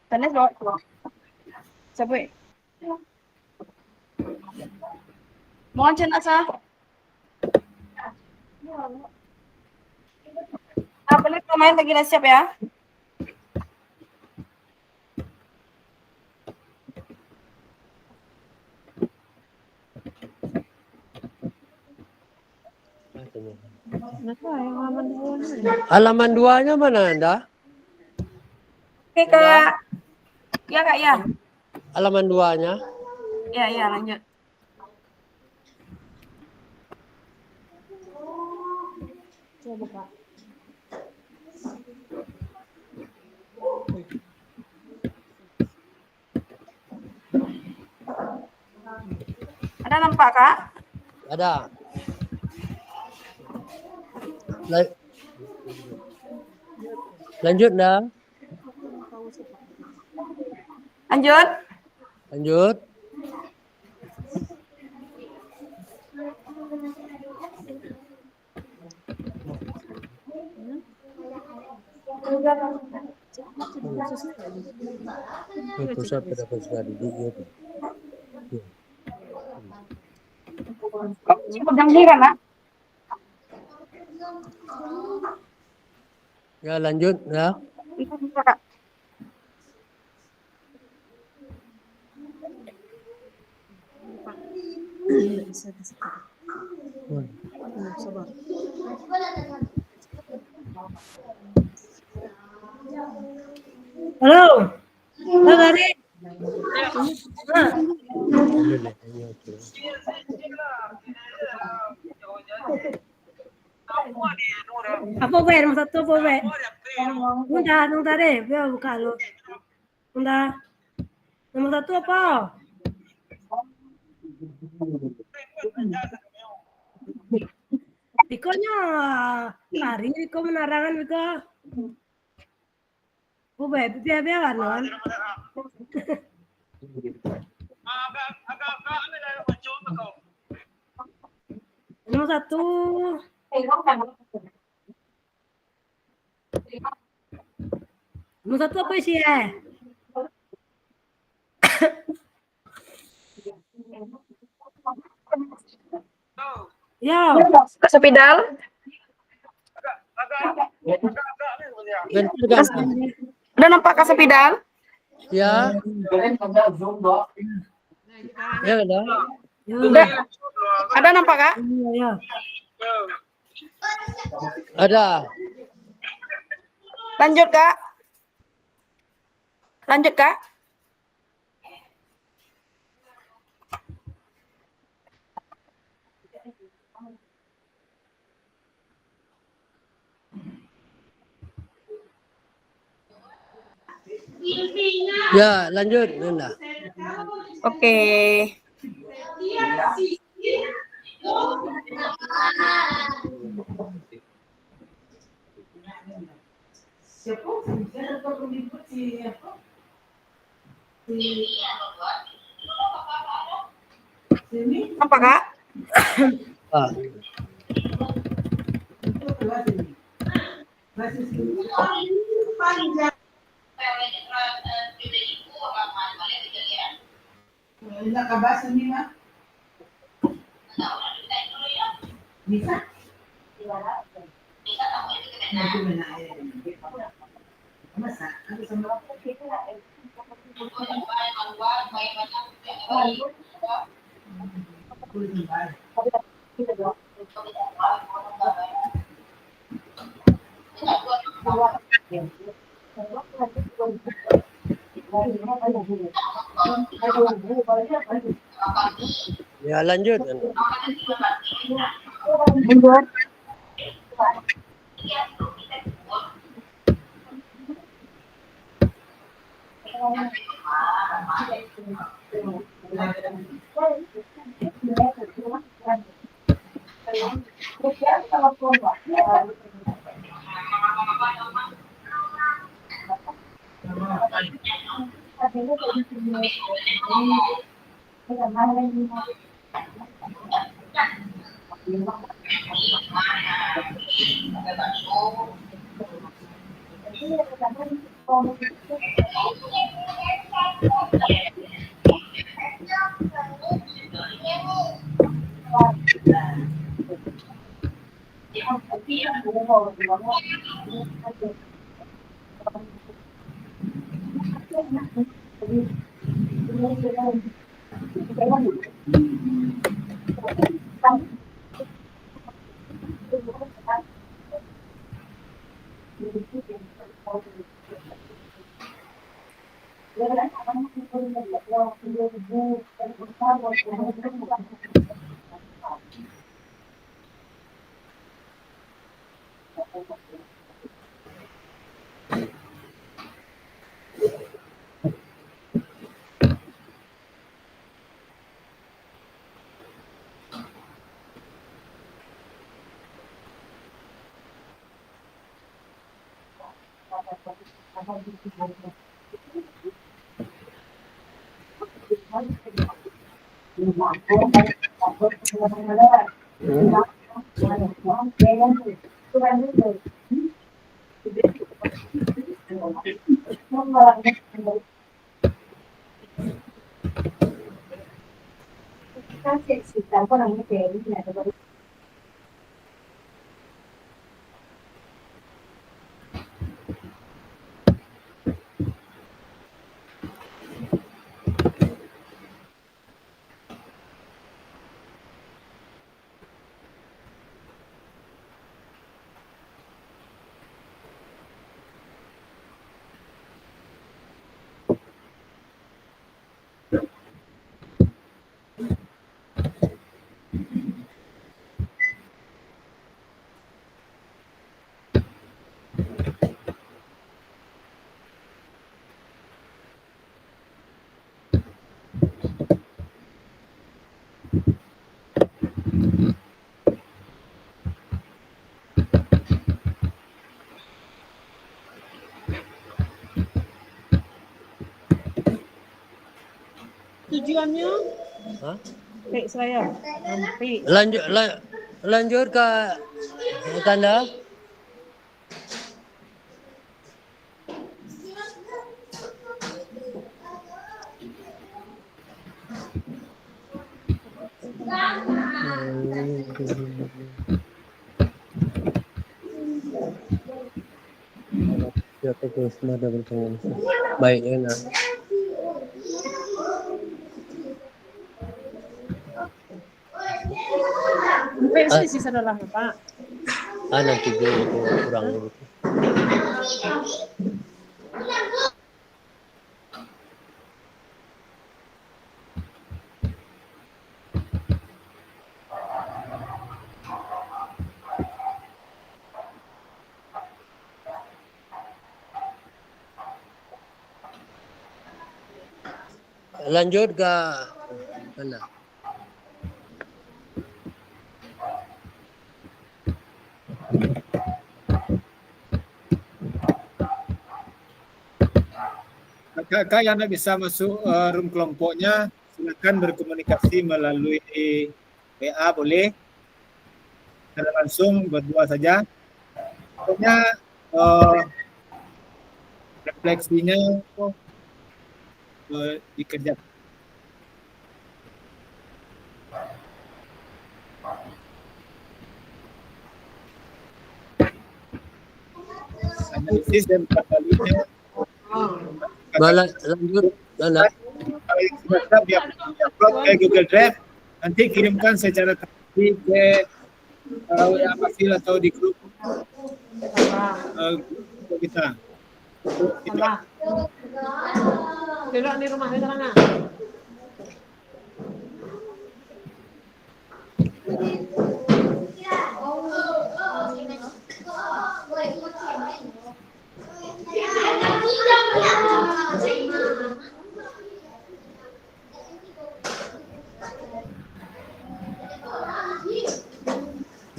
Sana semua. Siapa? Mohon cenak sah. Boleh pemain lagi dah siap ya? Halaman 2-nya mana Anda? Oke Kak. Ya Kak ya. Halaman 2-nya? Ya lanjut. Coba Kak. Ada nampak Kak? Ada. Lanjut dah. Lanjut. Pusat pendapat sekali gitu. Ya lanjut ya. Halo. Halo Garin. boleh. Apa be? Nomor satu apa be? Nunda deh. Biar buka lo. Nunda. Nomor satu apa? Rikonya lari, Riko menarangan Riko. Oh be, biar kan non. Nomor satu. Nomor satu apa sih ya? Yo. Kak Sepidal. Udah nampak Kak Sepidal? Ya. Ya ada. Udah. Ada nampak Kak? Ya. Ada. Lanjut Kak. Lanjut Kak. Ya, lanjut, Nunda. Oke. Apa Kak? Ah. Ya, lanjut. tujuannya? Hah? Baik saya. Sampai. Lanjut ke Kanda. Baik, enak. Sampai sini sisa adalah Pak. Nanti dulu kurang lebih. Lanjut ke mana? Kakak yang tidak bisa masuk room kelompoknya, silakan berkomunikasi melalui WA boleh. Secara langsung berdua saja. Pokoknya refleksinya dikerjakan. Analisis dan kembalinya. Lanjut. Kalau yang sudah siap dia upload ke Google Drive, nanti kirimkan secara tertulis ke WA Fasil atau di grup kita. Duduk di rumah sana.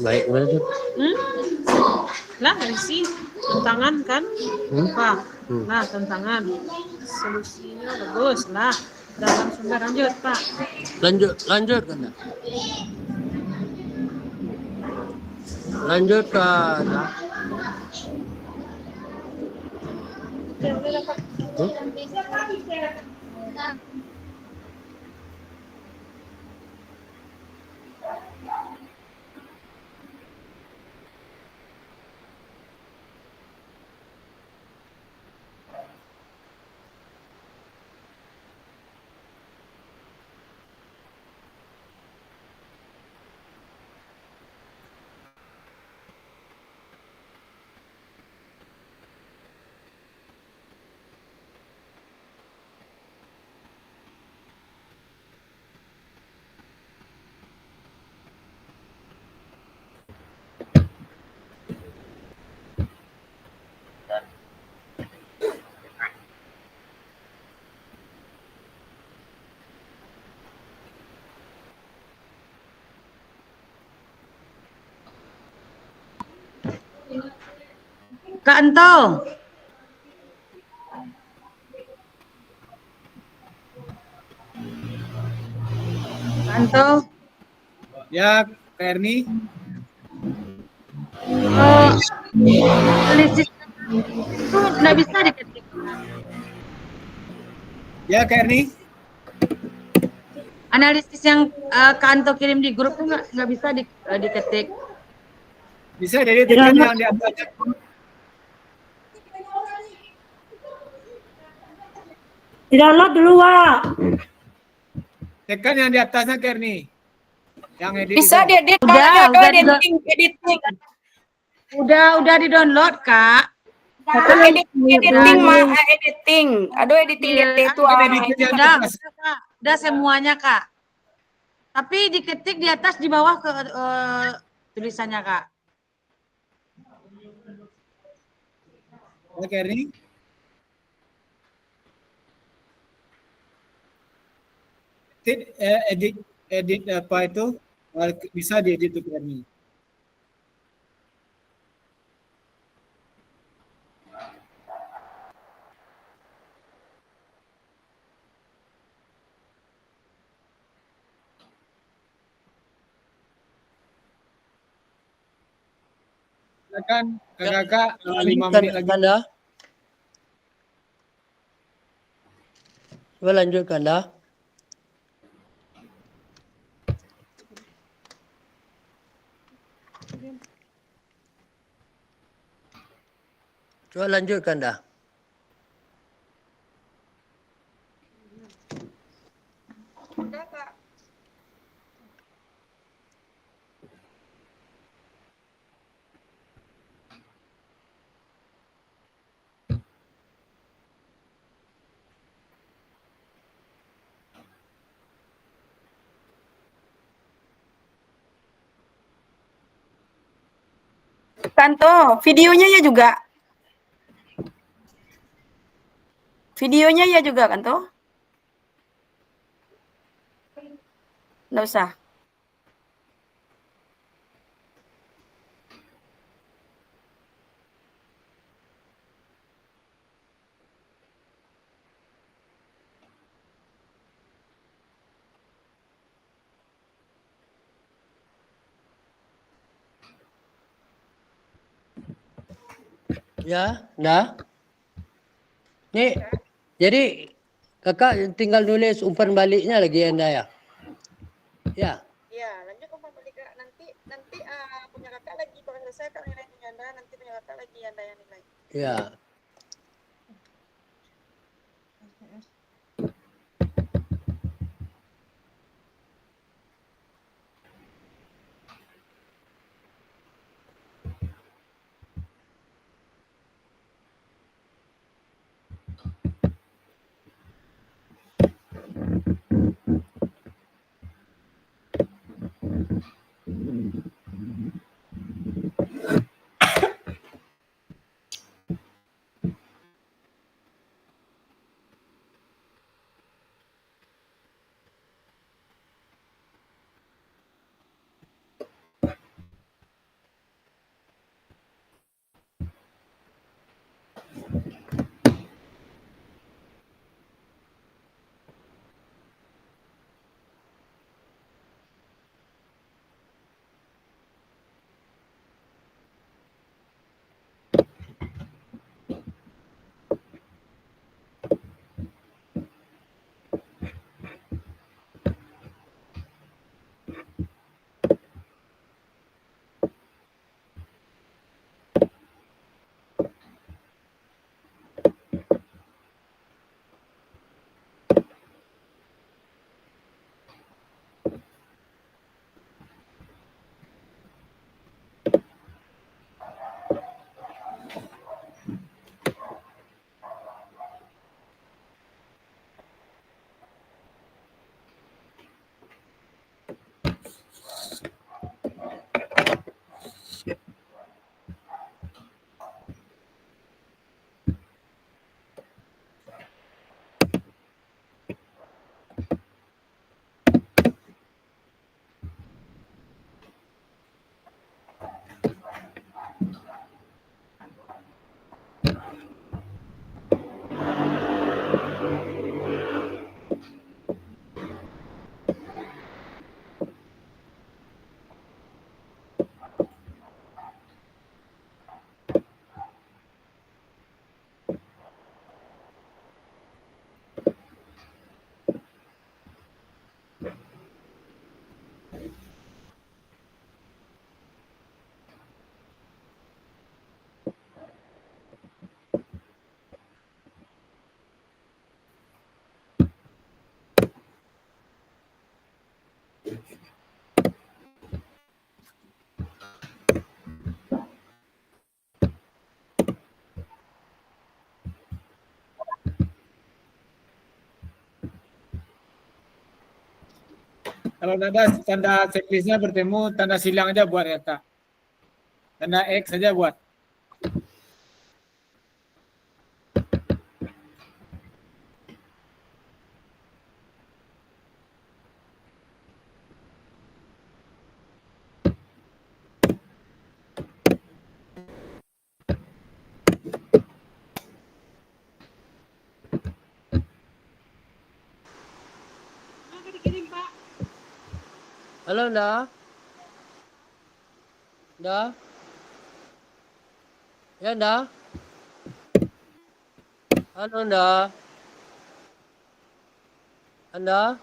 Baik, mana tuh? Lah, isi tantangan kan? Pak. Nah, tantangan. Solusinya bagus lah. Dalam sumber lanjut, Pak. Lanjut kan? Lanjut ke Kak Ento. Kak Ento. Ya, Kak Erni. Analisis itu nggak bisa diketik. Ya, Kak Erni. Analisis yang Kak Anto kirim di grup itu nggak bisa diketik. Bisa jadi tekan yang di atasnya. Download dulu, Wak. Tekan yang di atasnya, Kak Erni. Yang edit Bisa itu. diedit, editing. Udah di-download, Kak. Editing. Aduh, editing itu. Udah semuanya, Kak. Tapi diketik di atas, di bawah ke tulisannya, Kak. Oke, Erni. Edit apa itu? Bisa diedit tuh, Erni. katakan ke kakak 5 Lanjutkan menit lagi. Kanda. Coba lanjutkan dah. Coba lanjutkan dah. Udah Kak. Kanto, videonya ya juga. Videonya ya juga Kanto. Nggak usah. Ya, dah. Nih, jadi kakak tinggal nulis umpan baliknya lagi Anda ya? Ya. Ya, lanjut umpan balik Kak. Nanti punya kakak lagi kalau selesai Kak nilai punya Anda, nanti punya kakak lagi Anda yang nilai. Ya. Kalau ada tanda checklistnya bertemu, tanda silang aja buat ya Kak. Tanda X saja buat. Halo, dah. Dah. Ya nda? Halo nda? Anda?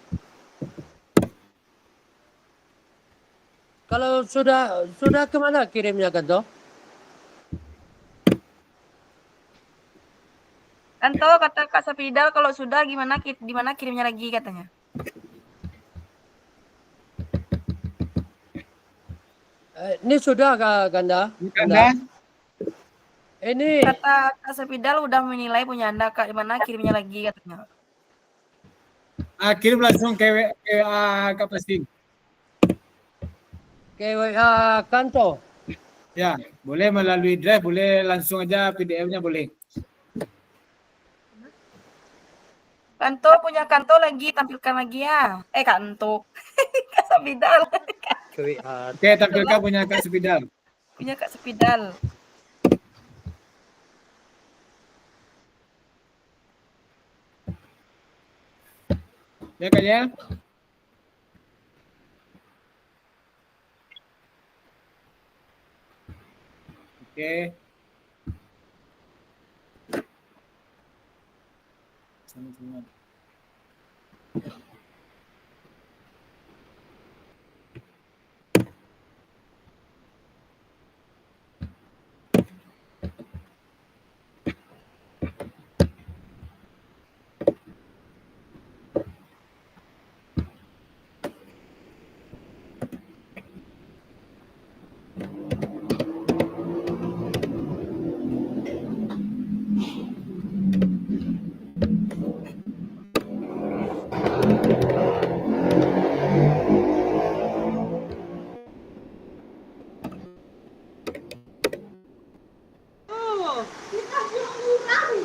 Kalau sudah kemana kirimnya kan toh? Kanto kata Kak Sapidal kalau sudah gimana kirimnya lagi katanya. Ini sudah Kak Ganda? Anda? Ini Kata Kak Sapidal udah menilai punya Anda, Kak, gimana kirimnya lagi katanya. Kirim langsung ke WA Kak Plastik. ke WA Kanto. Ya, boleh melalui drive, boleh langsung aja PDF-nya boleh. Kanto punya Kanto lagi tampilkan lagi ya. Kanto. Kak Sapidal. Ke WA. Oke, tampilkan punya Kak Sepidal. Punya Kak Sapidal. Ya Kak ya. Oke. Sama-sama.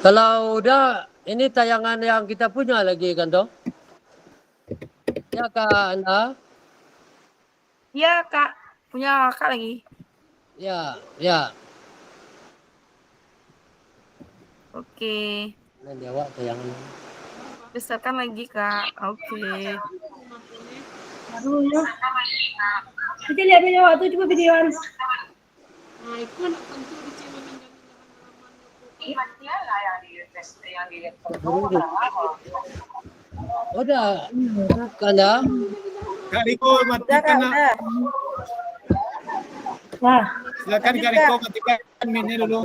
Kalau udah, ini tayangan yang kita punya lagi kan toh? Ya Kak Anda? Iya, Kak. Punya Kak lagi. Ya, ya. Oke. Nanti awak tayangan. Besarkan lagi, Kak. Oke. Aduh ya. Kita lihat video waktu coba videoan. Udah, Kanda. Kak Riko matikan. Udah. Wah, Silakan Kak Riko matikan minnya dulu.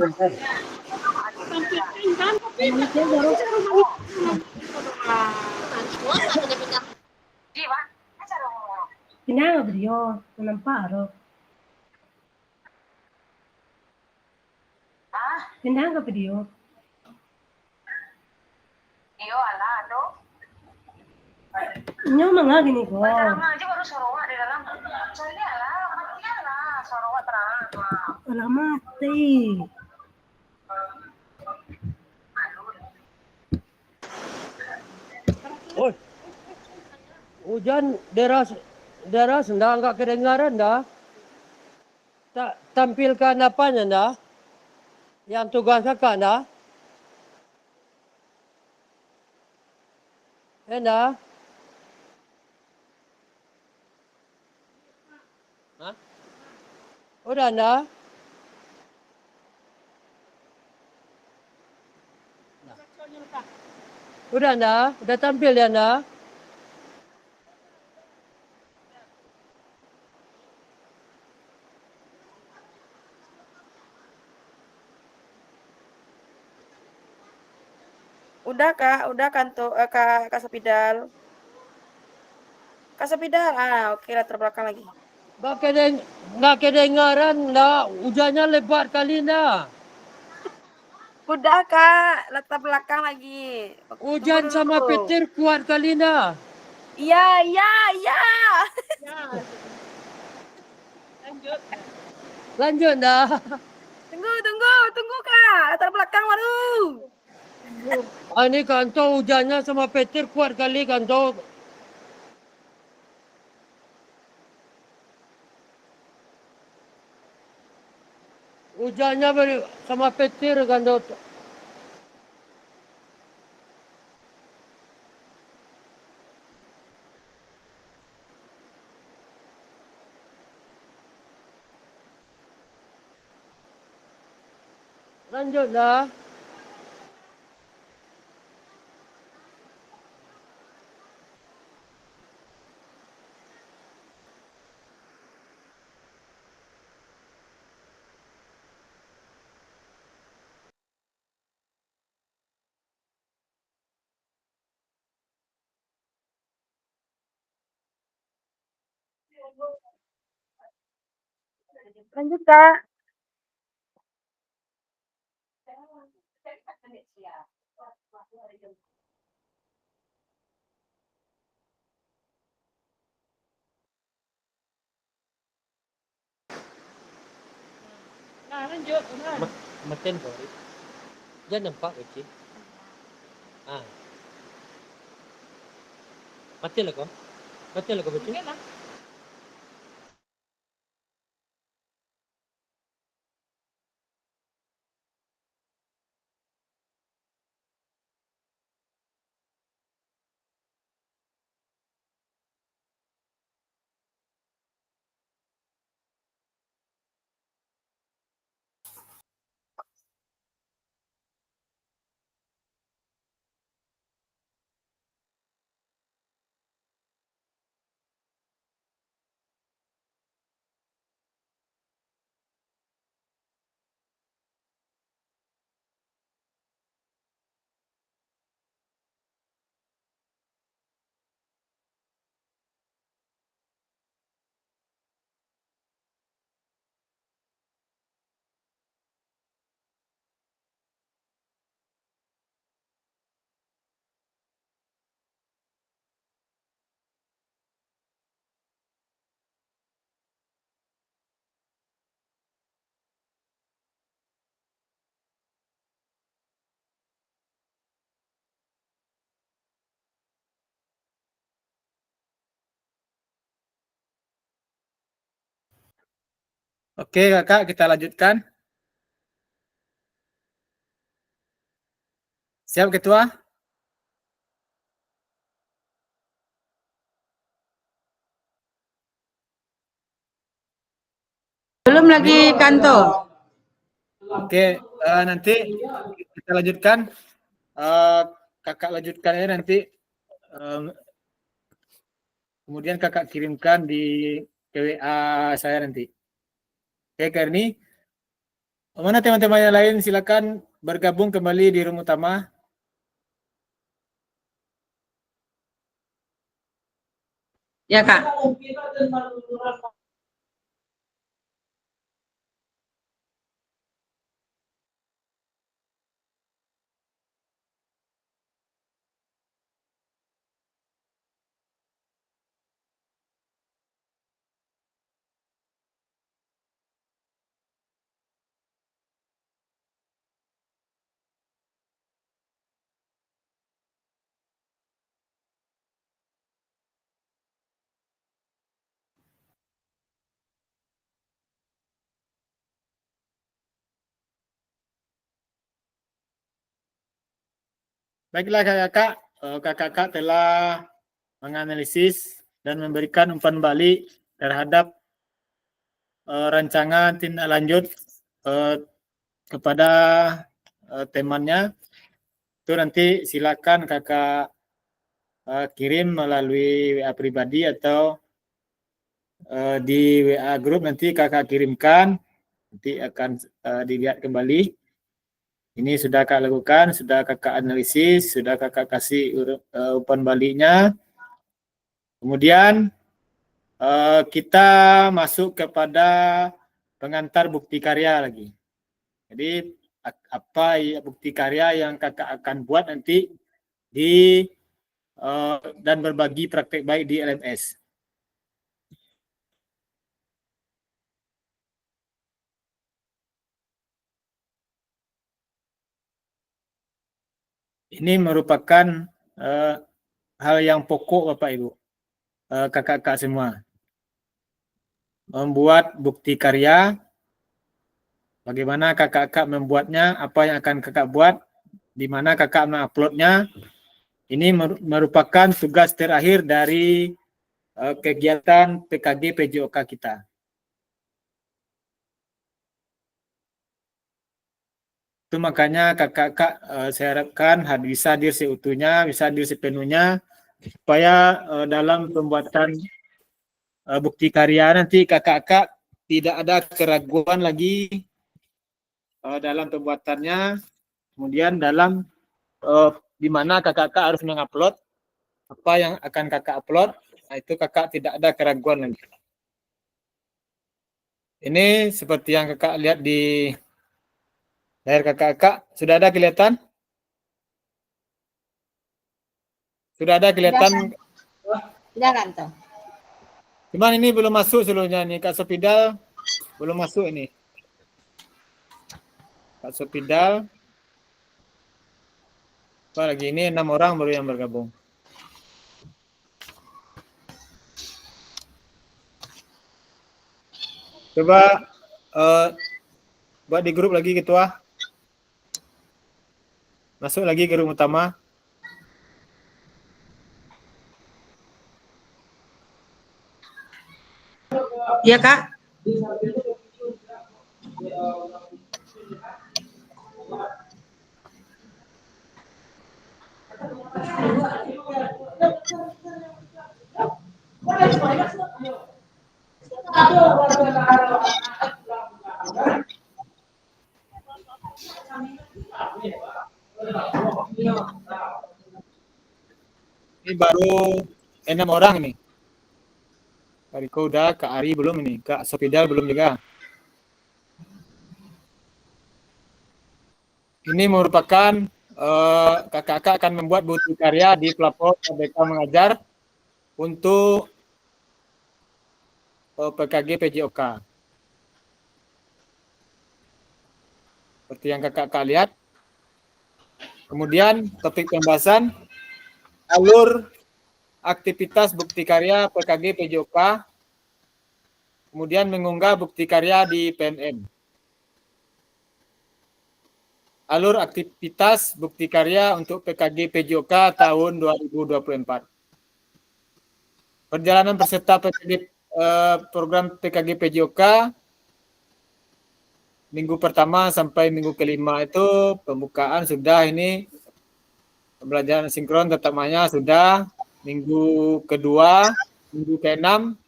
pindah nggak video, nampak loh. Pindah nggak video? Ini emang nggak gini kok. Alah mati. Oh, hujan deras ndak enggak kedengaran dah. Tampilkan apanya dah? Yang tugas kakak dah? Enda? Hah? Udah anda? Udah anda? Udah tampil ya anda? Udah, Kak. Udah Kanto Kak Sapidal. Kak Sapidal. Oke lah terbelakang lagi. Nggak kedengaran dah. Hujannya lebat kali dah. Udah, Kak. Letak belakang lagi. Hujan sama petir kuat kali dah. Iya. Lanjut dah. Tunggu, Kak. Latar belakang baru. Ini kantor hujannya sama petir kuat kali kantor. Hujannya sama petir kantor. Lanjutlah. Lanjut Kak. Nah, lanjut. Maten kau. Jangan nampak kecil. Ah. Matilah kau. Matilah kau betul. Oke kakak, kita lanjutkan. Siap ketua? Belum lagi kantor. Oke, nanti kita lanjutkan. Kakak lanjutkan ya nanti. Kemudian kakak kirimkan di WA saya nanti. Oke, Kak Erni. Mana teman-teman yang lain silakan bergabung kembali di room utama. Ya Kak. Baiklah kakak, kakak telah menganalisis dan memberikan umpan balik terhadap rancangan tindak lanjut kepada temannya. Itu nanti silakan kakak kirim melalui WA pribadi atau di WA grup nanti kakak kirimkan, nanti akan dilihat kembali. Ini sudah kakak lakukan, sudah kakak analisis, sudah kakak kasih umpan baliknya. Kemudian kita masuk kepada pengantar bukti karya lagi. Jadi apa bukti karya yang kakak akan buat nanti di dan berbagi praktek baik di LMS. Ini merupakan hal yang pokok Bapak Ibu, kakak-kakak semua. Membuat bukti karya, bagaimana kakak-kakak membuatnya, apa yang akan kakak buat, di mana kakak menguploadnya. Ini merupakan tugas terakhir dari kegiatan PKG PJOK kita. Itu makanya kakak-kakak saya harapkan bisa hadir seutuhnya, bisa hadir sepenuhnya, supaya dalam pembuatan bukti karya nanti kakak-kakak tidak ada keraguan lagi dalam pembuatannya. Kemudian dalam di mana kakak-kakak harus mengupload apa yang akan kakak upload, nah itu kakak tidak ada keraguan lagi. Ini seperti yang kakak lihat di layar kakak-kakak, sudah ada kelihatan? Sudah ada kelihatan? Sudah kan tuh? Cuman ini belum masuk seluruhnya nih, Kak Sopidal belum masuk ini. Kak Sopidal. Apa lagi ini 6 orang baru yang bergabung. Coba buat di grup lagi ketua. Masuk lagi ke grup utama. Iya, Kak. Ini baru 6 orang ini. Kak Riko udah, Kak Ari belum ini, Kak Sopidal belum juga. Ini merupakan kakak-kakak akan membuat bukti karya di platform KBK Mengajar untuk PKG PJOK. Seperti yang kakak-kakak lihat. Kemudian topik pembahasan alur aktivitas bukti karya PKG PJOK, kemudian mengunggah bukti karya di PMM. Alur aktivitas bukti karya untuk PKG PJOK tahun 2024. Perjalanan peserta program PKG PJOK minggu pertama sampai minggu kelima itu pembukaan sudah ini, pembelajaran sinkron tatap muka sudah. Minggu kedua, minggu ke-6,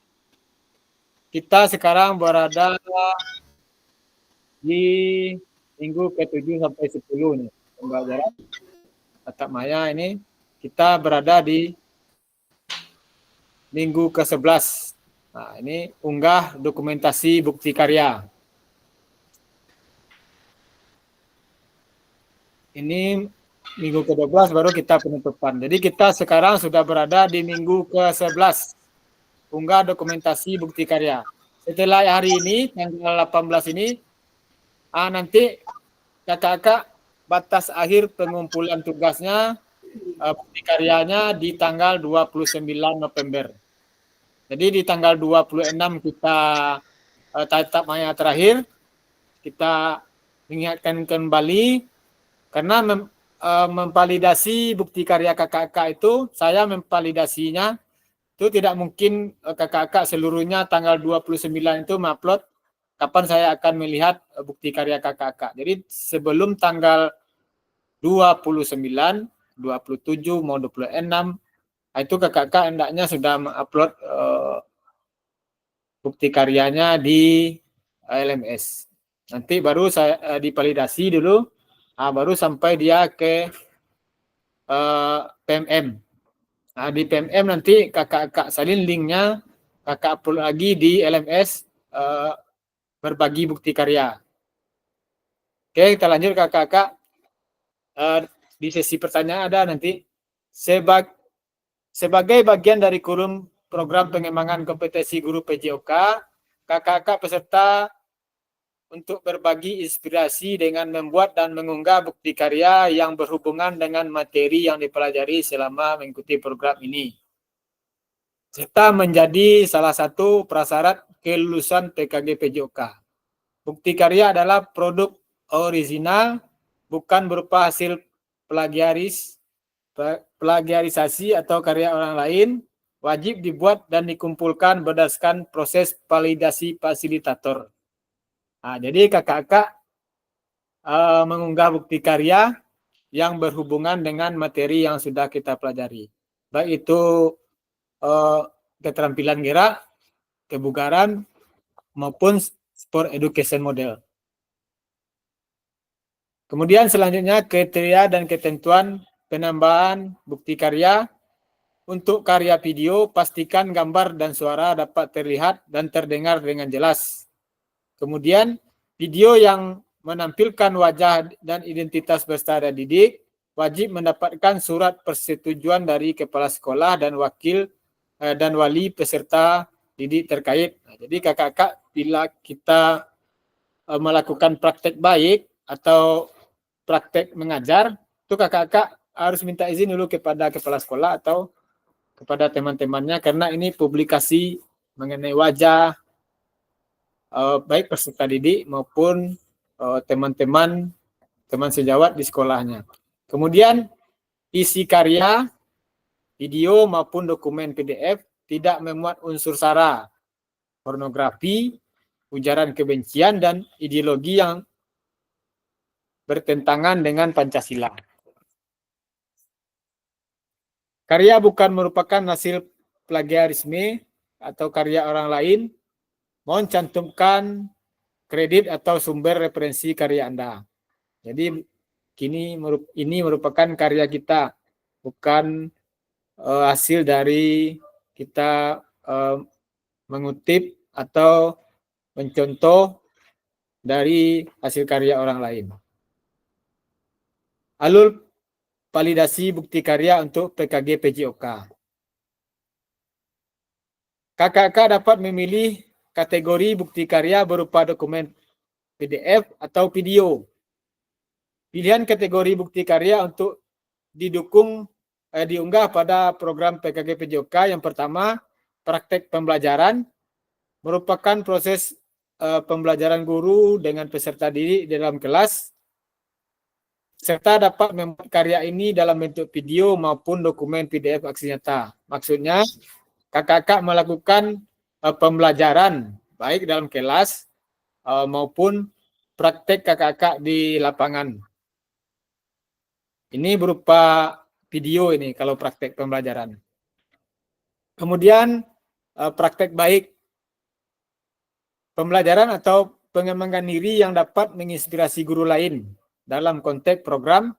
kita sekarang berada di minggu ke-7 sampai 10 nih, pembelajaran tatap maya ini. Kita berada di minggu ke-11. Nah, ini unggah dokumentasi bukti karya. Ini minggu ke-12 baru kita penutupan. Jadi kita sekarang sudah berada di minggu ke-11. Unggah dokumentasi bukti karya. Setelah hari ini, tanggal 18 ini, nanti kakak-kakak batas akhir pengumpulan tugasnya, bukti karyanya di tanggal 29 November. Jadi di tanggal 26 kita tatap maya terakhir, kita mengingatkan kembali, karena memvalidasi bukti karya kakak-kakak itu, saya memvalidasinya itu tidak mungkin kakak-kakak seluruhnya tanggal 29 itu mengupload. Kapan saya akan melihat bukti karya kakak-kakak. Jadi sebelum tanggal 29, 27, mau 26, itu kakak-kakak hendaknya sudah mengupload bukti karyanya di LMS. Nanti baru saya divalidasi dulu. Baru sampai dia ke PMM. Nah, di PMM nanti kakak-kakak salin linknya, kakak upload lagi di LMS berbagi bukti karya. Oke, kita lanjut kakak-kakak. Di sesi pertanyaan ada nanti. Sebagai bagian dari kurikulum program pengembangan kompetensi guru PJOK, kakak-kakak peserta untuk berbagi inspirasi dengan membuat dan mengunggah bukti karya yang berhubungan dengan materi yang dipelajari selama mengikuti program ini, serta menjadi salah satu prasyarat kelulusan PKG PJOK. Bukti karya adalah produk orisinal, bukan berupa hasil plagiarisasi atau karya orang lain, wajib dibuat dan dikumpulkan berdasarkan proses validasi fasilitator. Jadi kakak-kakak mengunggah bukti karya yang berhubungan dengan materi yang sudah kita pelajari. Baik itu keterampilan gerak, kebugaran, maupun sport education model. Kemudian selanjutnya kriteria dan ketentuan penambahan bukti karya. Untuk karya video, pastikan gambar dan suara dapat terlihat dan terdengar dengan jelas. Kemudian video yang menampilkan wajah dan identitas peserta didik wajib mendapatkan surat persetujuan dari kepala sekolah dan wakil dan wali peserta didik terkait. Jadi kakak-kakak bila kita melakukan praktek baik atau praktek mengajar, itu kakak-kakak harus minta izin dulu kepada kepala sekolah atau kepada teman-temannya karena ini publikasi mengenai wajah baik peserta didik maupun teman-teman sejawat di sekolahnya. Kemudian isi karya, video maupun dokumen PDF tidak memuat unsur sara, pornografi, ujaran kebencian dan ideologi yang bertentangan dengan Pancasila. Karya bukan merupakan hasil plagiarisme atau karya orang lain. Mohon cantumkan kredit atau sumber referensi karya Anda. Jadi ini merupakan karya kita, bukan hasil dari kita mengutip atau mencontoh dari hasil karya orang lain. Alur validasi bukti karya untuk PKG PJOK. Kakak-kakak dapat memilih kategori bukti karya berupa dokumen PDF atau video. Pilihan kategori bukti karya untuk diunggah pada program PKG PJOK yang pertama, praktek pembelajaran, merupakan proses pembelajaran guru dengan peserta didik dalam kelas, serta dapat membuat karya ini dalam bentuk video maupun dokumen PDF aksi nyata. Maksudnya, kakak-kakak melakukan pembelajaran baik dalam kelas maupun praktek kakak-kakak di lapangan. Ini berupa video ini kalau praktek pembelajaran. Kemudian praktek baik pembelajaran atau pengembangan diri yang dapat menginspirasi guru lain. Dalam konteks program,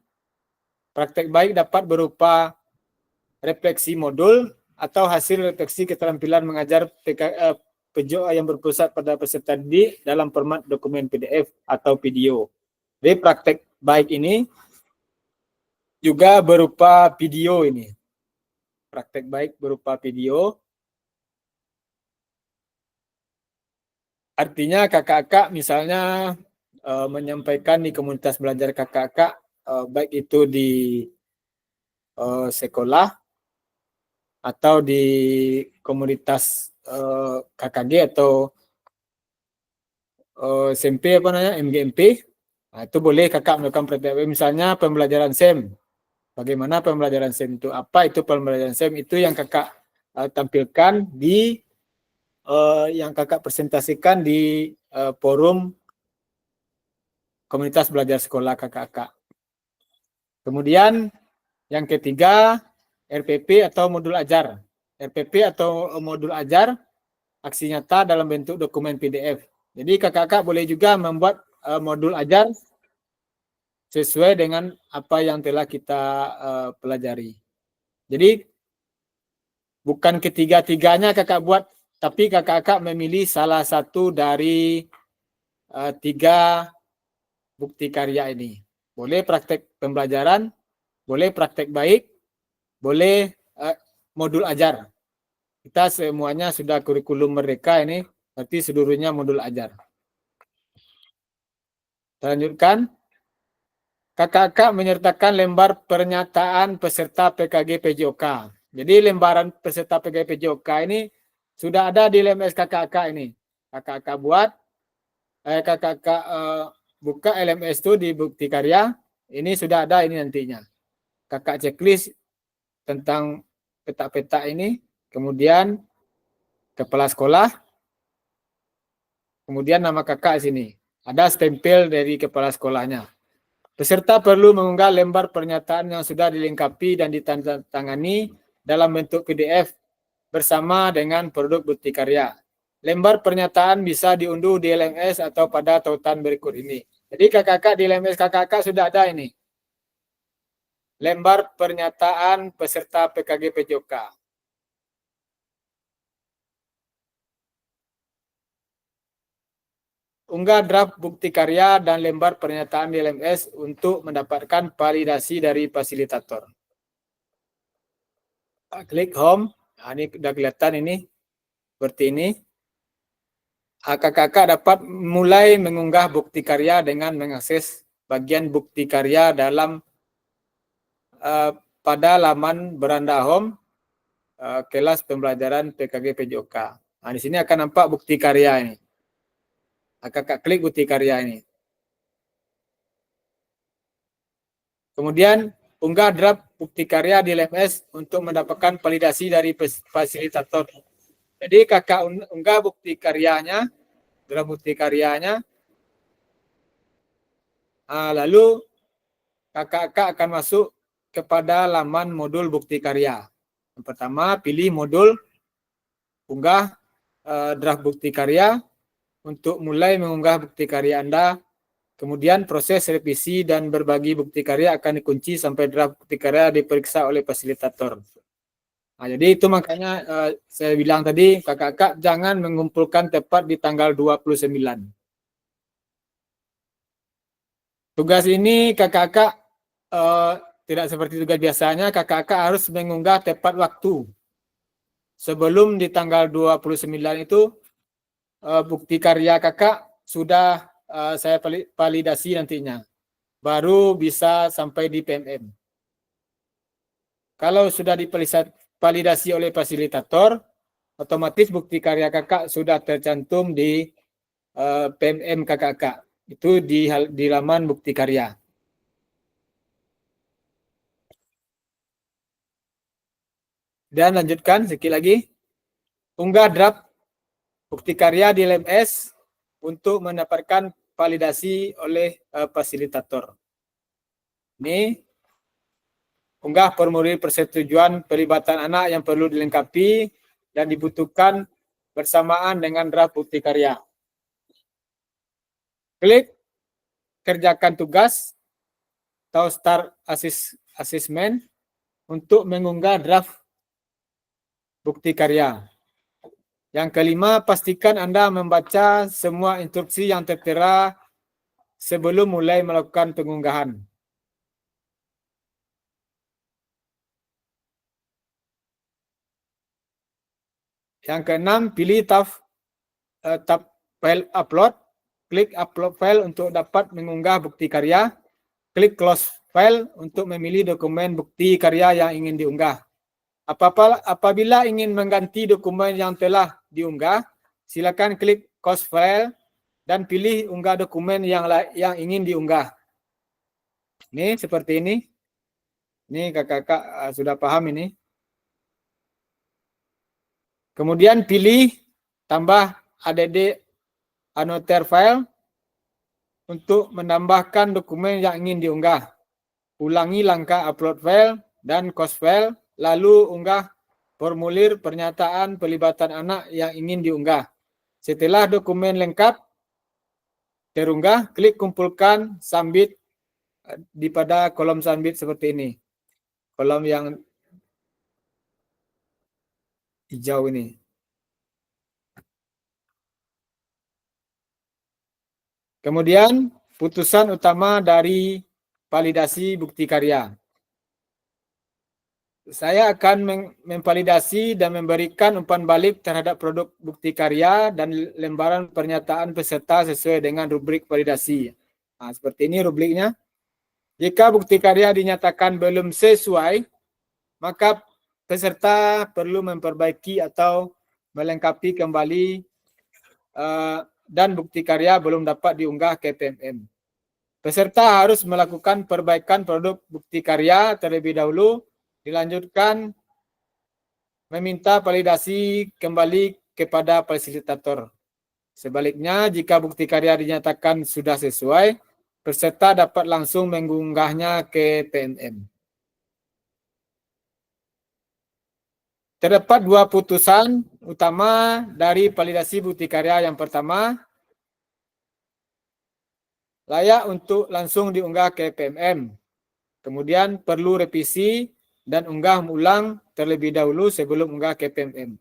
praktek baik dapat berupa refleksi modul atau hasil refleksi keterampilan mengajar PJOK yang berpusat pada peserta didik dalam format dokumen PDF atau video. Jadi praktek baik ini juga berupa video ini. Praktek baik berupa video. Artinya kakak-kakak misalnya menyampaikan di komunitas belajar kakak-kakak baik itu di sekolah atau di komunitas KKG atau SMP MGMP. Nah, itu boleh kakak melakukan praktek misalnya pembelajaran SEM. Bagaimana pembelajaran SEM itu? Apa itu pembelajaran SEM? Itu yang kakak tampilkan di yang kakak presentasikan di forum komunitas belajar sekolah kakak-kakak. Kemudian yang ketiga, RPP atau modul ajar. RPP atau modul ajar aksi nyata dalam bentuk dokumen PDF. Jadi kakak-kakak boleh juga membuat modul ajar sesuai dengan apa yang telah kita pelajari. Jadi bukan ketiga-tiganya kakak buat, tapi kakak-kakak memilih salah satu dari 3 bukti karya ini. Boleh praktek pembelajaran, boleh praktek baik, boleh modul ajar. Kita semuanya sudah kurikulum merdeka ini, berarti seluruhnya modul ajar. Lanjutkan. Kakak-kakak menyertakan lembar pernyataan peserta PKG PJOK. Jadi lembaran peserta PKG PJOK ini sudah ada di LMS kakak-kakak ini. Kakak-kakak buat, kakak-kakak buka LMS itu di bukti karya, ini sudah ada ini nantinya. Kakak checklist tentang peta-peta ini, kemudian kepala sekolah, kemudian nama kakak sini. Ada stempel dari kepala sekolahnya. Peserta perlu mengunggah lembar pernyataan yang sudah dilengkapi dan ditandatangani dalam bentuk PDF bersama dengan produk bukti karya. Lembar pernyataan bisa diunduh di LMS atau pada tautan berikut ini. Jadi kakak-kakak di LMS kakak-kakak sudah ada ini. Lembar pernyataan peserta PKG PJOK. Unggah draft bukti karya dan lembar pernyataan di LMS untuk mendapatkan validasi dari fasilitator. Klik home. Nah, ini sudah kelihatan ini. Seperti ini. Kakak-kakak dapat mulai mengunggah bukti karya dengan mengakses bagian bukti karya dalam pada laman beranda home kelas pembelajaran PKG PJOK. Nah, di sini akan nampak bukti karya ini. Kakak klik bukti karya ini. Kemudian unggah draft bukti karya di LMS untuk mendapatkan validasi dari fasilitator. Jadi kakak unggah bukti karyanya, draft bukti karyanya. Lalu kakak akan masuk kepada laman modul bukti karya. Yang pertama pilih modul unggah draft bukti karya. Untuk mulai mengunggah bukti karya Anda, kemudian proses revisi dan berbagi bukti karya akan dikunci sampai draft bukti karya diperiksa oleh fasilitator. Nah, jadi itu makanya saya bilang tadi, kakak-kakak jangan mengumpulkan tepat di tanggal 29. Tugas ini kakak-kakak tidak seperti tugas biasanya, kakak-kakak harus mengunggah tepat waktu. Sebelum di tanggal 29 itu, bukti karya kakak sudah saya validasi nantinya. Baru bisa sampai di PMM. Kalau sudah divalidasi oleh fasilitator, otomatis bukti karya kakak sudah tercantum di PMM kakak. Itu di laman bukti karya. Dan lanjutkan sekali lagi. Unggah draft bukti karya di LMS untuk mendapatkan validasi oleh fasilitator. Ini unggah formulir persetujuan pelibatan anak yang perlu dilengkapi dan dibutuhkan bersamaan dengan draft bukti karya. Klik kerjakan tugas atau start assessment untuk mengunggah draft bukti karya. Yang kelima, pastikan Anda membaca semua instruksi yang tertera sebelum mulai melakukan pengunggahan. Yang keenam, pilih tab file upload. Klik upload file untuk dapat mengunggah bukti karya. Klik close file untuk memilih dokumen bukti karya yang ingin diunggah. Apabila ingin mengganti dokumen yang telah diunggah, silakan klik close file dan pilih unggah dokumen yang ingin diunggah. Ini seperti ini. Ini kakak-kakak sudah paham ini. Kemudian pilih tambah add annotate file untuk menambahkan dokumen yang ingin diunggah. Ulangi langkah upload file dan close file. Lalu unggah formulir pernyataan pelibatan anak yang ingin diunggah. Setelah dokumen lengkap terunggah, klik kumpulkan submit di pada kolom submit seperti ini. Kolom yang hijau ini. Kemudian putusan utama dari validasi bukti karya. Saya akan memvalidasi dan memberikan umpan balik terhadap produk bukti karya dan lembaran pernyataan peserta sesuai dengan rubrik validasi. Nah, seperti ini rubriknya. Jika bukti karya dinyatakan belum sesuai, maka peserta perlu memperbaiki atau melengkapi kembali dan bukti karya belum dapat diunggah ke PMM. Peserta harus melakukan perbaikan produk bukti karya terlebih dahulu, dilanjutkan meminta validasi kembali kepada fasilitator. Sebaliknya, jika bukti karya dinyatakan sudah sesuai, peserta dapat langsung mengunggahnya ke PMM. Terdapat dua putusan utama dari validasi bukti karya. Yang pertama, layak untuk langsung diunggah ke PMM. Kemudian perlu revisi dan unggah ulang terlebih dahulu sebelum unggah ke PMM.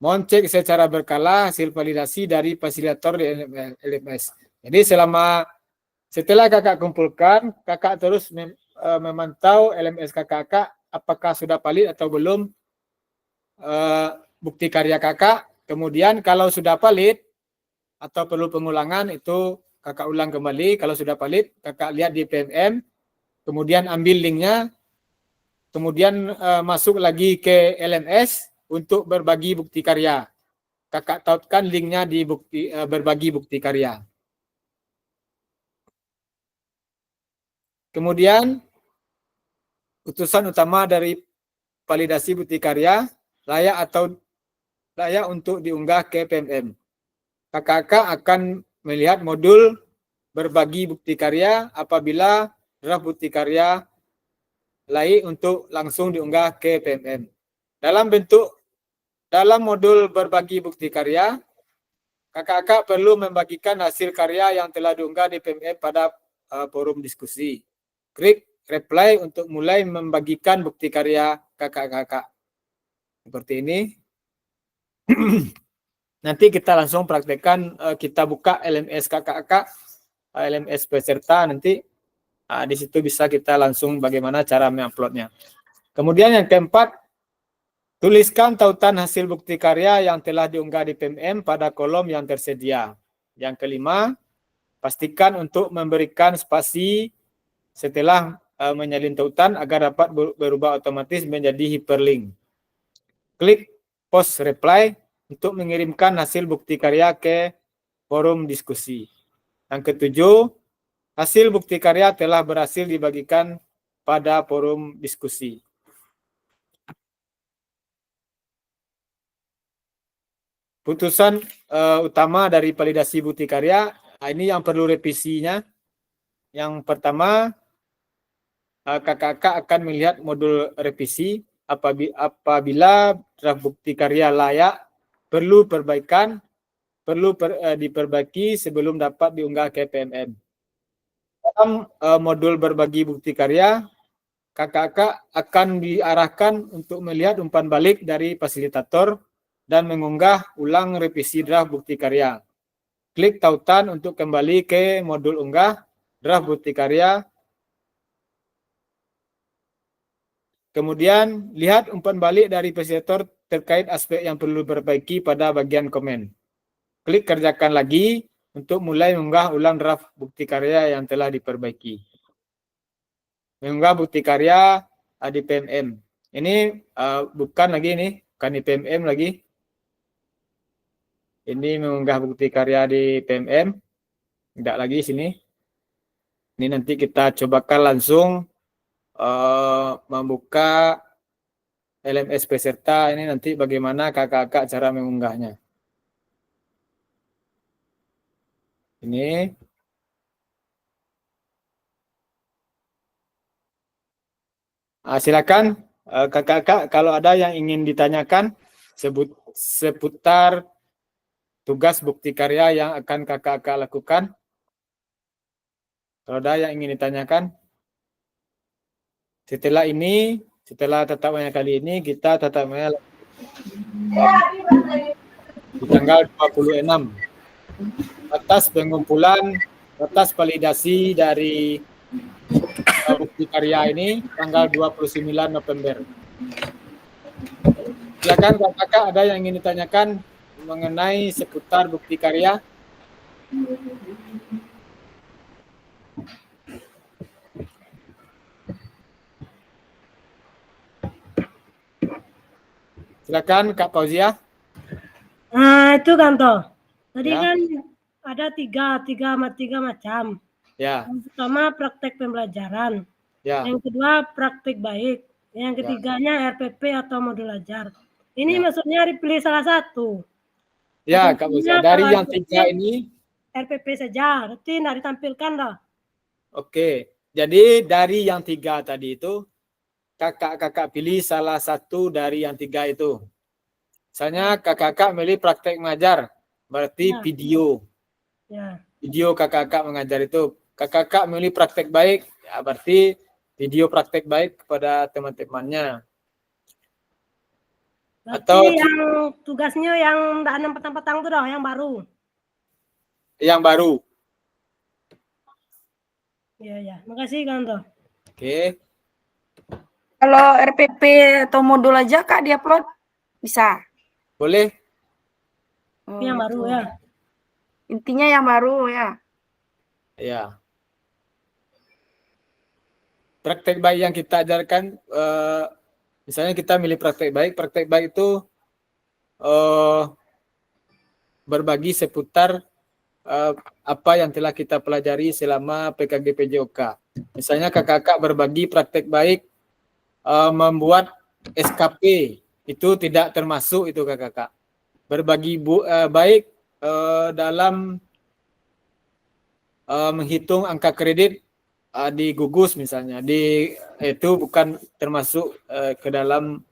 Mohon cek secara berkala hasil validasi dari fasilitator di LMS. Jadi setelah kakak kumpulkan, kakak terus memantau LMS kakak apakah sudah valid atau belum bukti karya kakak. Kemudian kalau sudah valid atau perlu pengulangan, itu kakak ulang kembali. Kalau sudah valid, kakak lihat di PMM, kemudian ambil linknya, kemudian masuk lagi ke LMS untuk berbagi bukti karya. Kakak tautkan linknya di berbagi bukti karya. Kemudian putusan utama dari validasi bukti karya, layak untuk diunggah ke PMM. Kakak akan melihat modul berbagi bukti karya apabila draft bukti karya layak untuk langsung diunggah ke PMM. Dalam modul berbagi bukti karya, kakak perlu membagikan hasil karya yang telah diunggah di PMM pada forum diskusi. Klik reply untuk mulai membagikan bukti karya kakak. Seperti ini. Nanti kita langsung praktekkan, kita buka LMS kakak, LMS peserta, nanti di situ bisa kita langsung bagaimana cara menguploadnya. Kemudian yang keempat, tuliskan tautan hasil bukti karya yang telah diunggah di PMM pada kolom yang tersedia. Yang kelima, pastikan untuk memberikan spasi setelah menyalin tautan agar dapat berubah otomatis menjadi hyperlink. Klik post reply untuk mengirimkan hasil bukti karya ke forum diskusi. Yang ketujuh, hasil bukti karya telah berhasil dibagikan pada forum diskusi. Putusan utama dari validasi bukti karya, ini yang perlu revisinya. Yang pertama, kakak akan melihat modul revisi apabila draft bukti karya layak, perlu perbaikan, perlu diperbaiki sebelum dapat diunggah ke PMM. Dalam modul berbagi bukti karya, kakak akan diarahkan untuk melihat umpan balik dari fasilitator dan mengunggah ulang revisi draft bukti karya. Klik tautan untuk kembali ke modul unggah draft bukti karya. Kemudian lihat umpan balik dari fasilitator terkait aspek yang perlu diperbaiki pada bagian komen. Klik kerjakan lagi untuk mulai mengunggah ulang draft bukti karya yang telah diperbaiki. Mengunggah bukti karya di PMM. Ini bukan di PMM lagi. Ini mengunggah bukti karya di PMM. Tidak lagi sini. Ini nanti kita cobakan langsung membuka LMS peserta. Ini nanti bagaimana kakak cara mengunggahnya. Ini. Silakan kakak kalau ada yang ingin ditanyakan seputar tugas bukti karya yang akan kakak lakukan. Kalau ada yang ingin ditanyakan. Setelah tatap muka kali ini, kita tatap muka di tanggal 26. Atas pengumpulan, atas validasi dari bukti karya ini, tanggal 29 November. Silakan kakak ada yang ingin ditanyakan mengenai seputar bukti karya. Silakan Kak Fauzia. Itu kan toh. Tadi Ya. kan ada tiga macam. Ya. Yang pertama praktek pembelajaran. Ya. Yang kedua praktik baik. Yang ketiganya RPP atau modul ajar. Ini maksudnya dipilih salah satu. Ya, Kak Musa. Dari yang 3 ini, RPP saja, nanti tidak ditampilkan dah. oke. Jadi dari yang 3 tadi itu, kakak-kakak pilih salah satu dari yang 3 itu. Misalnya kakak-kakak milih praktek mengajar, berarti Ya. video. Ya. Video kakak-kakak mengajar itu. Kakak-kakak milih praktek baik, ya berarti video praktek baik kepada teman-temannya. Berarti Atau yang tugasnya yang tidak petang-petang itu dah, yang baru. yang baru. Iya, ya. Makasih Kanto. Oke. Kalau RPP atau modul aja Kak diupload bisa. Boleh? Oh, Yang baru gitu. ya. Intinya yang baru ya. Ya. Praktek baik yang kita ajarkan, misalnya kita milih praktek baik. Praktek baik itu berbagi seputar apa yang telah kita pelajari selama PKG PJOK. Misalnya kakak-kakak berbagi praktek baik membuat SKP, itu tidak termasuk itu kakak-kakak. Berbagi baik dalam menghitung angka kredit di gugus misalnya, itu bukan termasuk ke dalam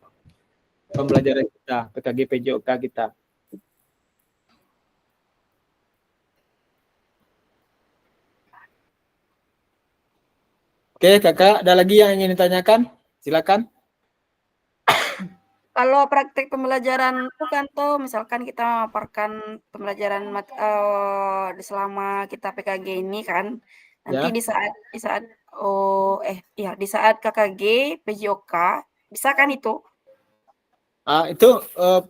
pembelajaran kita, PKG PJOK kita. Oke, kakak, ada lagi yang ingin ditanyakan? Silakan. Kalau praktek pembelajaran itu kan tuh misalkan kita memaparkan pembelajaran selama kita PKG ini kan, nanti Ya. di saat KKG PJOK bisa kan itu? Itu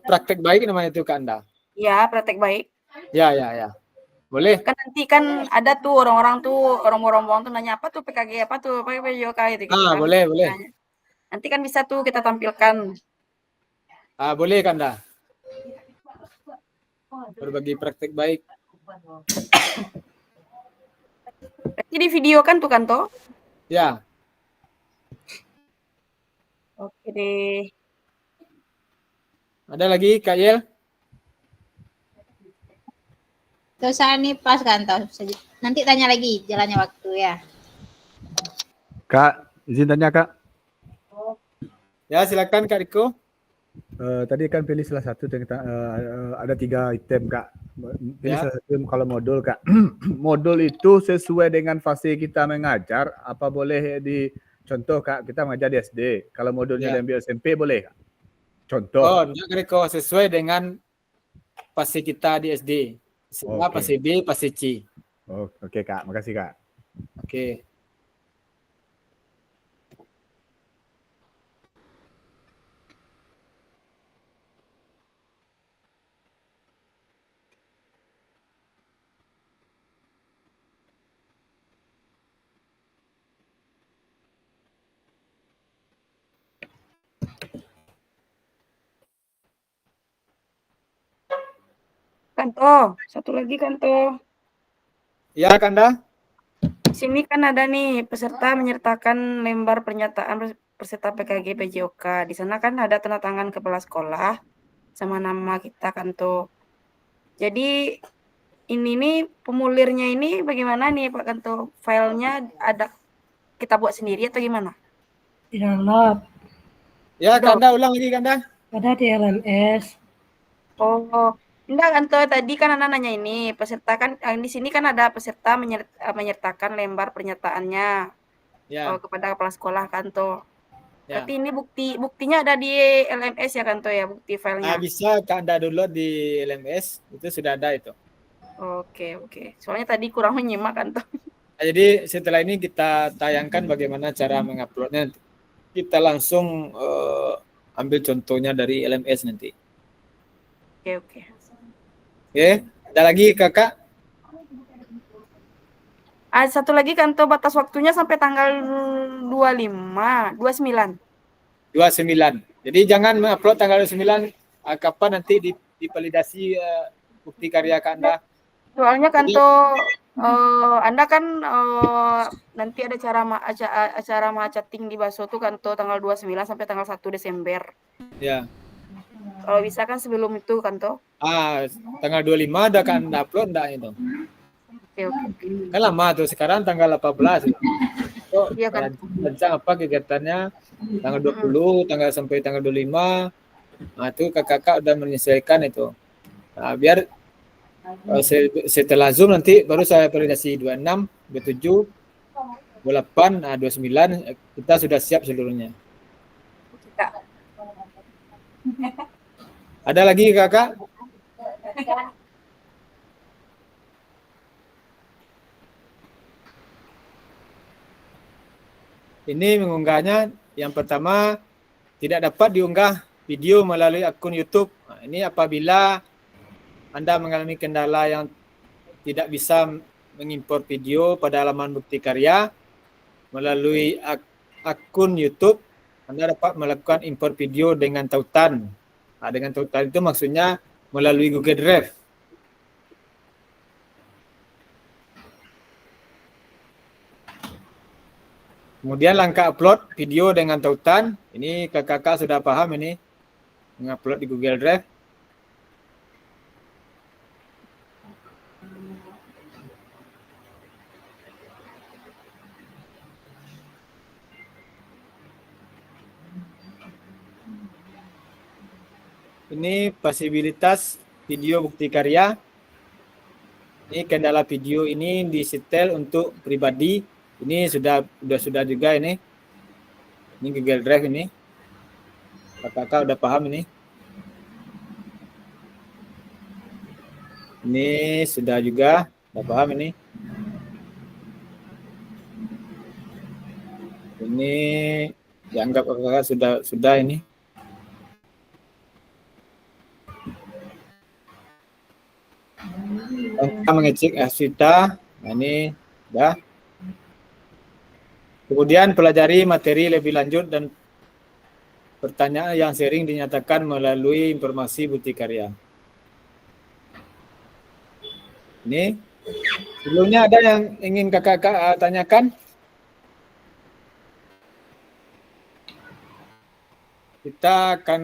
praktek baik namanya itu Kak Anda. Ya, praktek baik. Ya. Boleh. Kan nanti kan ada tuh orang-orang tuh, rombongan tuh nanya apa tuh PKG, apa tuh PJOK gitu kan. Boleh. Nanya. Nanti kan bisa tuh kita tampilkan. Boleh Kak Anda. Berbagi praktek baik. Berarti di video kan tuh kan toh? Ya. Oke deh. Ada lagi Kak Yel? Terus ini pas kan toh. Nanti tanya lagi jalannya waktu ya. Kak, izin tanya Kak. Ya, silakan Kak Riko. Tadi kan pilih salah satu ada 3 item Kak. Pilih salah satu kalau modul Kak. Modul itu sesuai dengan fase kita mengajar, apa boleh contoh Kak, kita mengajar di SD. Kalau modulnya diambil SMP boleh Kak? Contoh. Kak Riko, sesuai dengan fase kita di SD. Fase B, fase C. Oke Kak, makasih Kak. Oke. Kanto, satu lagi Kanto. Ya, Kanda. Di sini kan ada nih peserta menyertakan lembar pernyataan peserta PKG PJOK. Di sana kan ada tanda tangan kepala sekolah sama nama kita Kanto. Jadi ini nih pemulirnya ini bagaimana nih Pak Kanto? Filenya ada kita buat sendiri atau gimana? Di dalam. Ya, Kanda ulang lagi Kanda. Ada di LMS. Oh, enggak Kanto, tadi kan Anda nanya ini, peserta kan di sini kan ada peserta menyertakan lembar pernyataannya kepada kepala sekolah Kanto. Berarti ini buktinya ada di LMS ya Kanto ya, bukti filenya. Bisa Kanda download di LMS, itu sudah ada itu. Oke. Soalnya tadi kurang menyimak Kanto. Jadi setelah ini kita tayangkan bagaimana cara menguploadnya. Kita langsung ambil contohnya dari LMS nanti. Oke. Ada lagi Kakak? Satu lagi Kanto, batas waktunya sampai tanggal 29. 29. Jadi jangan mengupload tanggal 29, kapan nanti divalidasi bukti karya Anda. Soalnya Kanto, Anda kan nanti ada acara chatting di Baso tuh Kanto tanggal 29 sampai tanggal 1 Desember. Ya. Kalau bisa kan sebelum itu Kanto. Tanggal 25 udah kan upload enggak itu? Oke. Kan lama tuh, sekarang tanggal 18. So, Iya kan. rancang apa kegiatannya tanggal 20, sampai tanggal 25. Nah, itu kakak udah menyesuaikan itu. Nah, biar setelah Zoom nanti baru saya validasi 26, 27, 28, 29 kita sudah siap seluruhnya. Ada lagi kakak? Ini mengunggahnya yang pertama tidak dapat diunggah video melalui akun YouTube. Nah, ini apabila Anda mengalami kendala yang tidak bisa mengimpor video pada halaman bukti karya melalui akun YouTube, Anda dapat melakukan impor video dengan tautan. Nah, dengan tautan itu maksudnya melalui Google Drive. Kemudian langkah upload video dengan tautan. Ini kakak sudah paham ini. Mengupload di Google Drive. Ini posibilitas video bukti karya. Ini kendala video ini disetel untuk pribadi. Ini sudah juga ini. Ini Google Drive ini. Kakak udah paham ini. Ini sudah juga, udah paham ini. Ini dianggap kakak sudah ini. Kita mengecek Asvita. Nah, ini udah. Kemudian pelajari materi lebih lanjut dan pertanyaan yang sering dinyatakan melalui informasi bukti karya. Ini sebelumnya ada yang ingin kakak tanyakan? Kita akan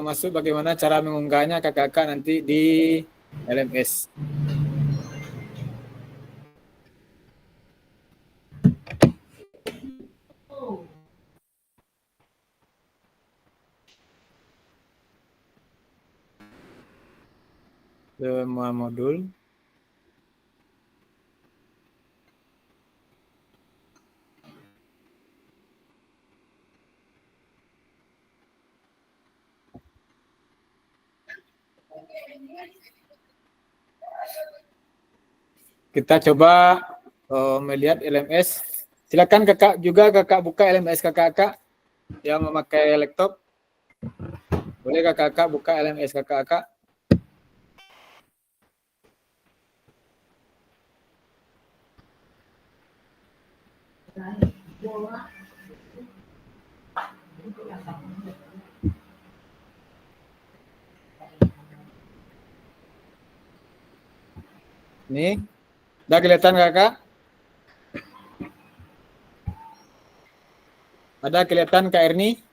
masuk bagaimana cara mengunggahnya kakak nanti di LMS. Semua modul. Kita coba melihat LMS. Silakan kakak buka LMS kakak yang memakai laptop. Boleh kakak buka LMS kakak. Nih, udah kelihatan kakak? Ada kelihatan Kak Erni?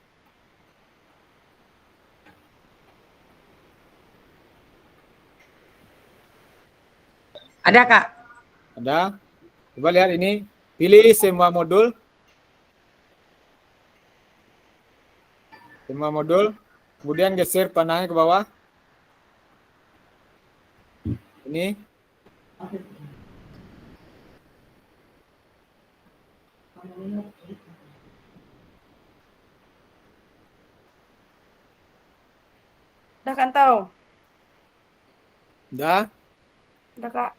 Ada Kak. Ada. Coba lihat ini. Pilih semua modul. Semua modul. Kemudian geser panahnya ke bawah. Ini. Udah kan tahu? Udah. Udah Kak.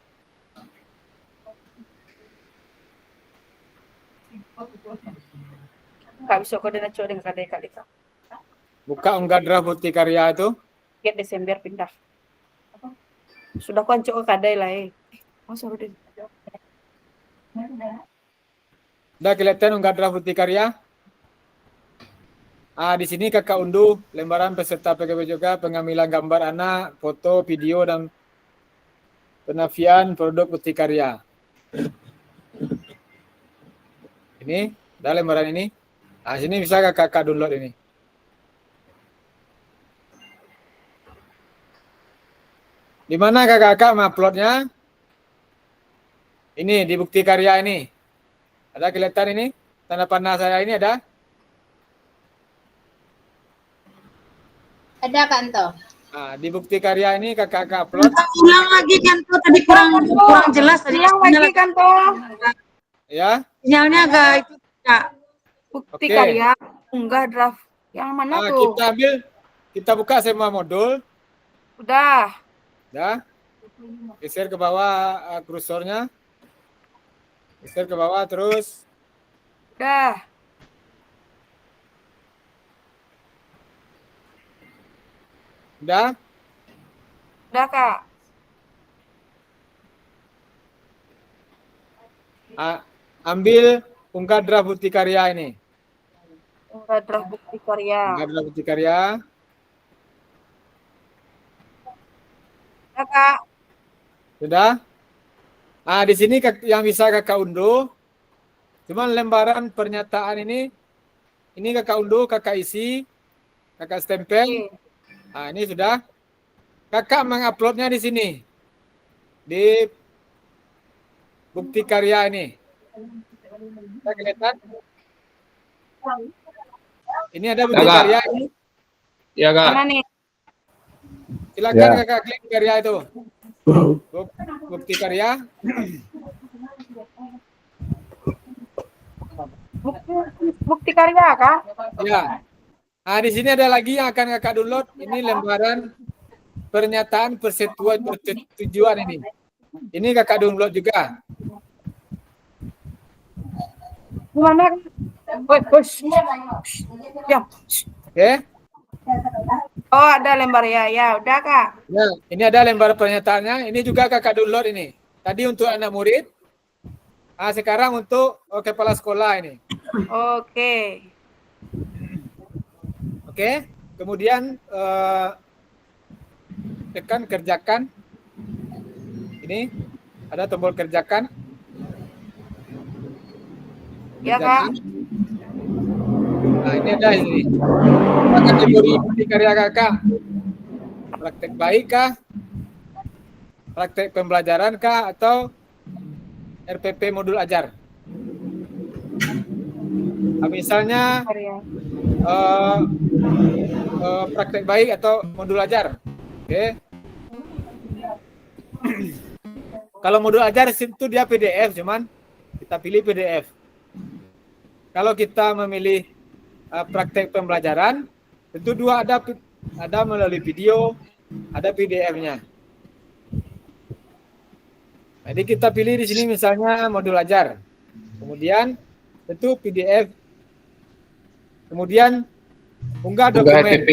Kak bisa koordinasi dengan kadek Kak. Buka unggah draft bukti karya itu. Get Desember pindah. Sudah konco ke kadai lah Oh, suruh deh. Udah kelihatan unggah draft bukti karya? Di sini kakak unduh lembaran peserta PKP juga, pengambilan gambar anak, foto, video, dan penafian produk bukti karya. Ini, udah lembaran ini. Sini bisa kakak download ini. Di mana kakak-kakak menguploadnya? Ini di bukti karya ini. Ada kelihatan ini? Tanda panah saya ini ada? Ada Kanto. Nah, di bukti karya ini kakak-kakak upload. Ulang lagi Kanto, tadi kurang jelas tadi. Yang lagi Kanto. Ya. Sinyalnya agak itu Kak. Bukti Oke. karya unggah draft. Yang mana Nah, tuh? kita buka semua modul. Udah. Ya. Geser ke bawah kursornya. Geser ke bawah terus. Udah. Udah. Udah Kak. Ambil unggah draft bukti karya ini. Unggah draft bukti karya. Unggah draft bukti karya. Udah Kak. Sudah? Di sini yang bisa kakak unduh. Cuman lembaran pernyataan ini kakak unduh, kakak isi, kakak stempel. Ini sudah. Kakak menguploadnya di sini. Di bukti karya ini. Kita kelihatan? Ini ada bukti Kakak. karya ini. Ya kak. Mana nih? Silakan Ya. kakak klik karya itu. Bukti karya. Bukti karya Kak? Ya. Di sini ada lagi yang akan kakak download. Ini lembaran pernyataan persetujuan ini. Ini kakak download juga. Gimana? Woi, bos. Ya. Oke. Oh, ada lembar ya. Ya, udah Kak. Ya, ini ada lembar pernyataannya. Ini juga kakak download ini. Tadi untuk anak murid. Sekarang untuk kepala sekolah ini. Oke. Oke. Kemudian tekan kerjakan. Ini ada tombol kerjakan. Ya Kak. Nah, ini ada ini. Kategori bukti karya kakak. Praktek baik kah? Praktek pembelajaran kah? Atau RPP modul ajar? Misalnya praktek baik atau modul ajar. Oke. Kalau modul ajar itu dia PDF, cuman kita pilih PDF. Kalau kita memilih praktek pembelajaran, tentu dua ada melalui video, ada PDF-nya. Jadi kita pilih di sini misalnya modul ajar. Kemudian tentu PDF. Kemudian unggah Unggah dokumen. RPP.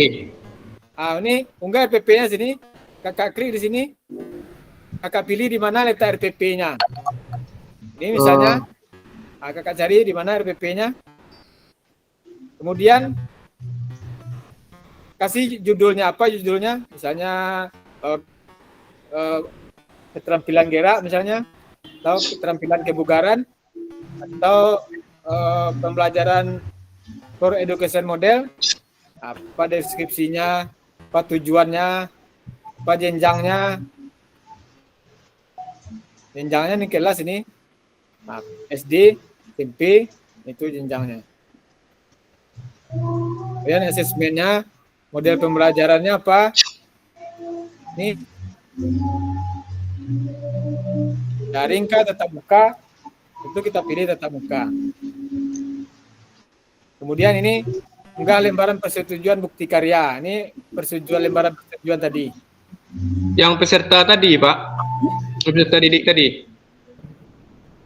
Ini unggah RPP-nya sini. Kakak klik di sini. Kakak pilih di mana letak RPP-nya. Ini misalnya kakak cari di mana RPP-nya. Kemudian kasih judulnya apa judulnya? Misalnya keterampilan gerak misalnya, atau keterampilan kebugaran, atau pembelajaran for education model. Apa deskripsinya, apa tujuannya, apa jenjangnya. Jenjangnya nih kelas ini. SD, SMP, itu jenjangnya. Kemudian asesmennya, model pembelajarannya apa? Ini daring kah, tatap muka? Itu kita pilih tatap muka. Kemudian ini enggak lembaran persetujuan bukti karya. Ini persetujuan lembaran persetujuan tadi. Yang peserta tadi Pak. Peserta didik tadi.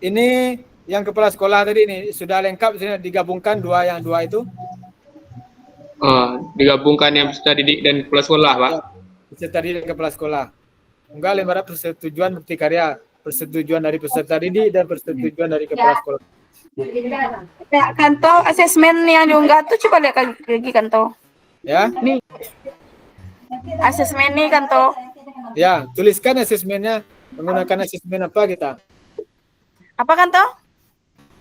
Ini yang kepala sekolah tadi ini sudah lengkap, sudah digabungkan yang dua itu. Digabungkan yang peserta didik dan kepala sekolah Pak. Peserta didik dan kepala sekolah. Enggak lembaran persetujuan bukti karya. Persetujuan dari peserta didik dan persetujuan dari kepala sekolah. Ya, Kanto, asesmen yang diunggah tuh coba lihat lagi Kanto. Ya. Nih. Asesmen nih Kanto. Ya, tuliskan asesmennya. Menggunakan asesmen apa kita? Apa Kanto?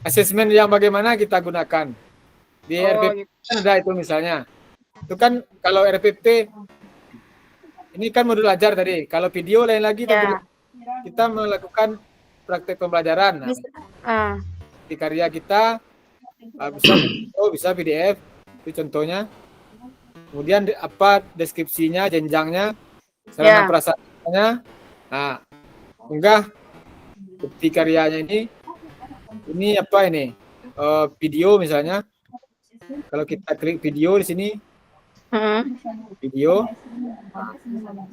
Asesmen yang bagaimana kita gunakan? Di RPP gitu. kan ada itu misalnya. Itu kan kalau RPP Ini kan modul ajar tadi. Kalau video lain lagi, tapi Ya. kita melakukan praktek pembelajaran. Nah, di karya kita bisa PDF, itu contohnya. Kemudian apa deskripsinya, jenjangnya, sarana prasarananya. Nah, unggah bukti karyanya ini apa ini? Video misalnya. Kalau kita klik video di sini, video.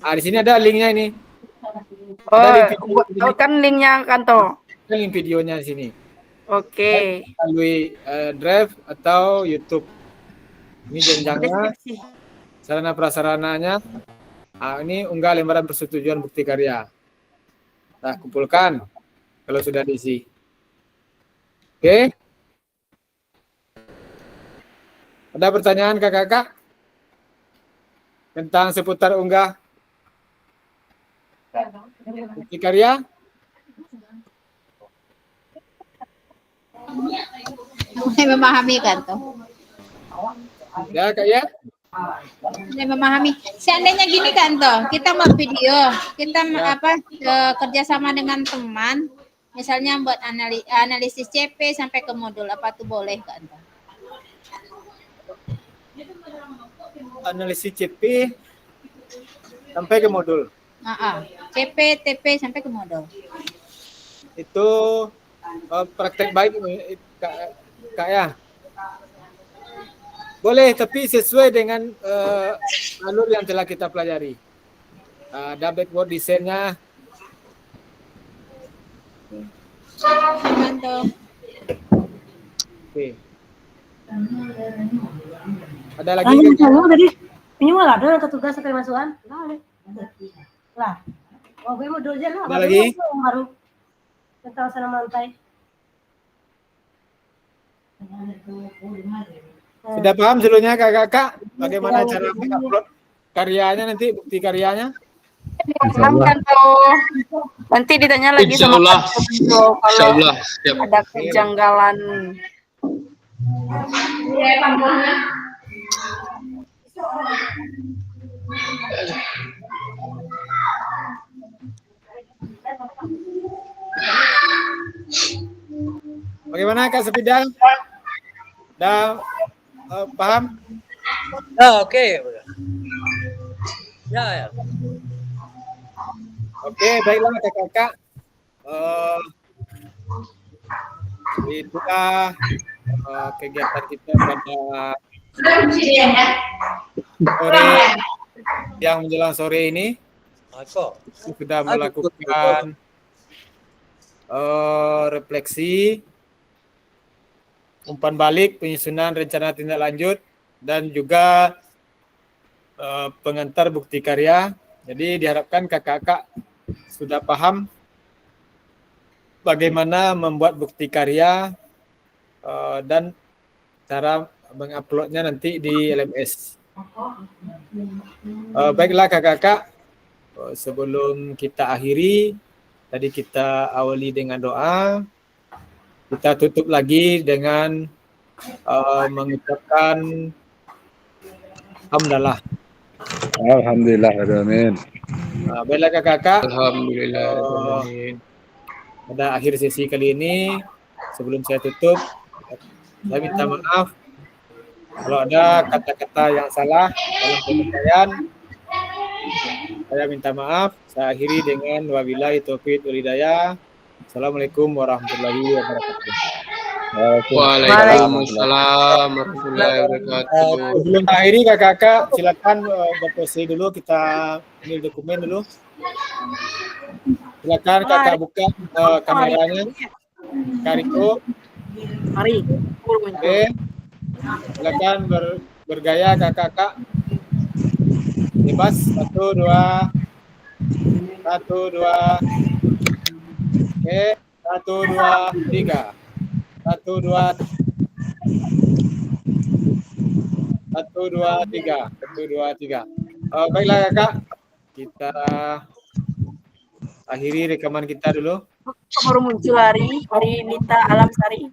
Di sini ada linknya ini. Kan linknya kan toh. Link videonya di sini. Oke. Melalui Drive atau YouTube. Ini jenjangnya, sarana prasarananya. Ini unggah lembaran persetujuan bukti karya. Nah, kumpulkan kalau sudah diisi. Oke. Ada pertanyaan kakak-kakak tentang seputar unggah bukti karya? Saya memahami kan tuh. Ya kak ya. Saya memahami. Seandainya gini kan toh, kita buat video, kita kerjasama dengan teman, misalnya buat analisis CP sampai ke modul, apa tuh boleh kan toh? Analisis CP sampai ke modul. CP, TP sampai ke modul. Itu praktek baik kak ya. Boleh, tapi sesuai dengan alur yang telah kita pelajari. Ada backward desainnya. Oke. Ada lagi? Tadi ini malah ada tugas sampai masukan. Lah. Oh, gue mau dulu aja lah. Ada lagi? Baru tentang sana mantai. Sudah paham seluruhnya kakak-kakak bagaimana cara mengupload karyanya nanti, bukti karyanya? Kan toh. Nanti ditanya lagi sama kalau ada kejanggalan. Bagaimana Kak Sepida? Dah paham? Oke. Ya. Oke, baiklah kakak-kakak. Itulah kegiatan kita pada sore yang menjelang sore ini. Sudah melakukan refleksi, umpan balik, penyusunan rencana tindak lanjut, dan juga pengantar bukti karya. Jadi diharapkan kakak-kakak sudah paham bagaimana membuat bukti karya dan cara menguploadnya nanti di LMS. Baiklah kakak-kakak, sebelum kita akhiri, tadi kita awali dengan doa, kita tutup lagi dengan mengucapkan hamdalah. Alhamdulillah, amin. Baiklah kakak-kakak. Alhamdulillah. Pada akhir sesi kali ini, sebelum saya tutup, saya minta maaf kalau ada kata-kata yang salah dalam penyampaian. Saya minta maaf. Saya akhiri dengan wabillahi taufiq wal hidayah. Assalamualaikum warahmatullahi wabarakatuh. Waalaikumsalam warahmatullahi wabarakatuh. Sebelum akhiri kakak-kakak, silakan berposisi dulu, kita ambil dokumen dulu. Silakan kakak buka kameranya. Kariko. Mari. Oke. Silakan bergaya kakak-kakak. Bebas. 1, 2. 1, 2. Oke. 1, 2, 3. 1, 2. 1, 2, 3. 1, 2, 3. Baiklah kakak. Kita akhiri rekaman kita dulu. Baru muncul hari Lita Alamsari.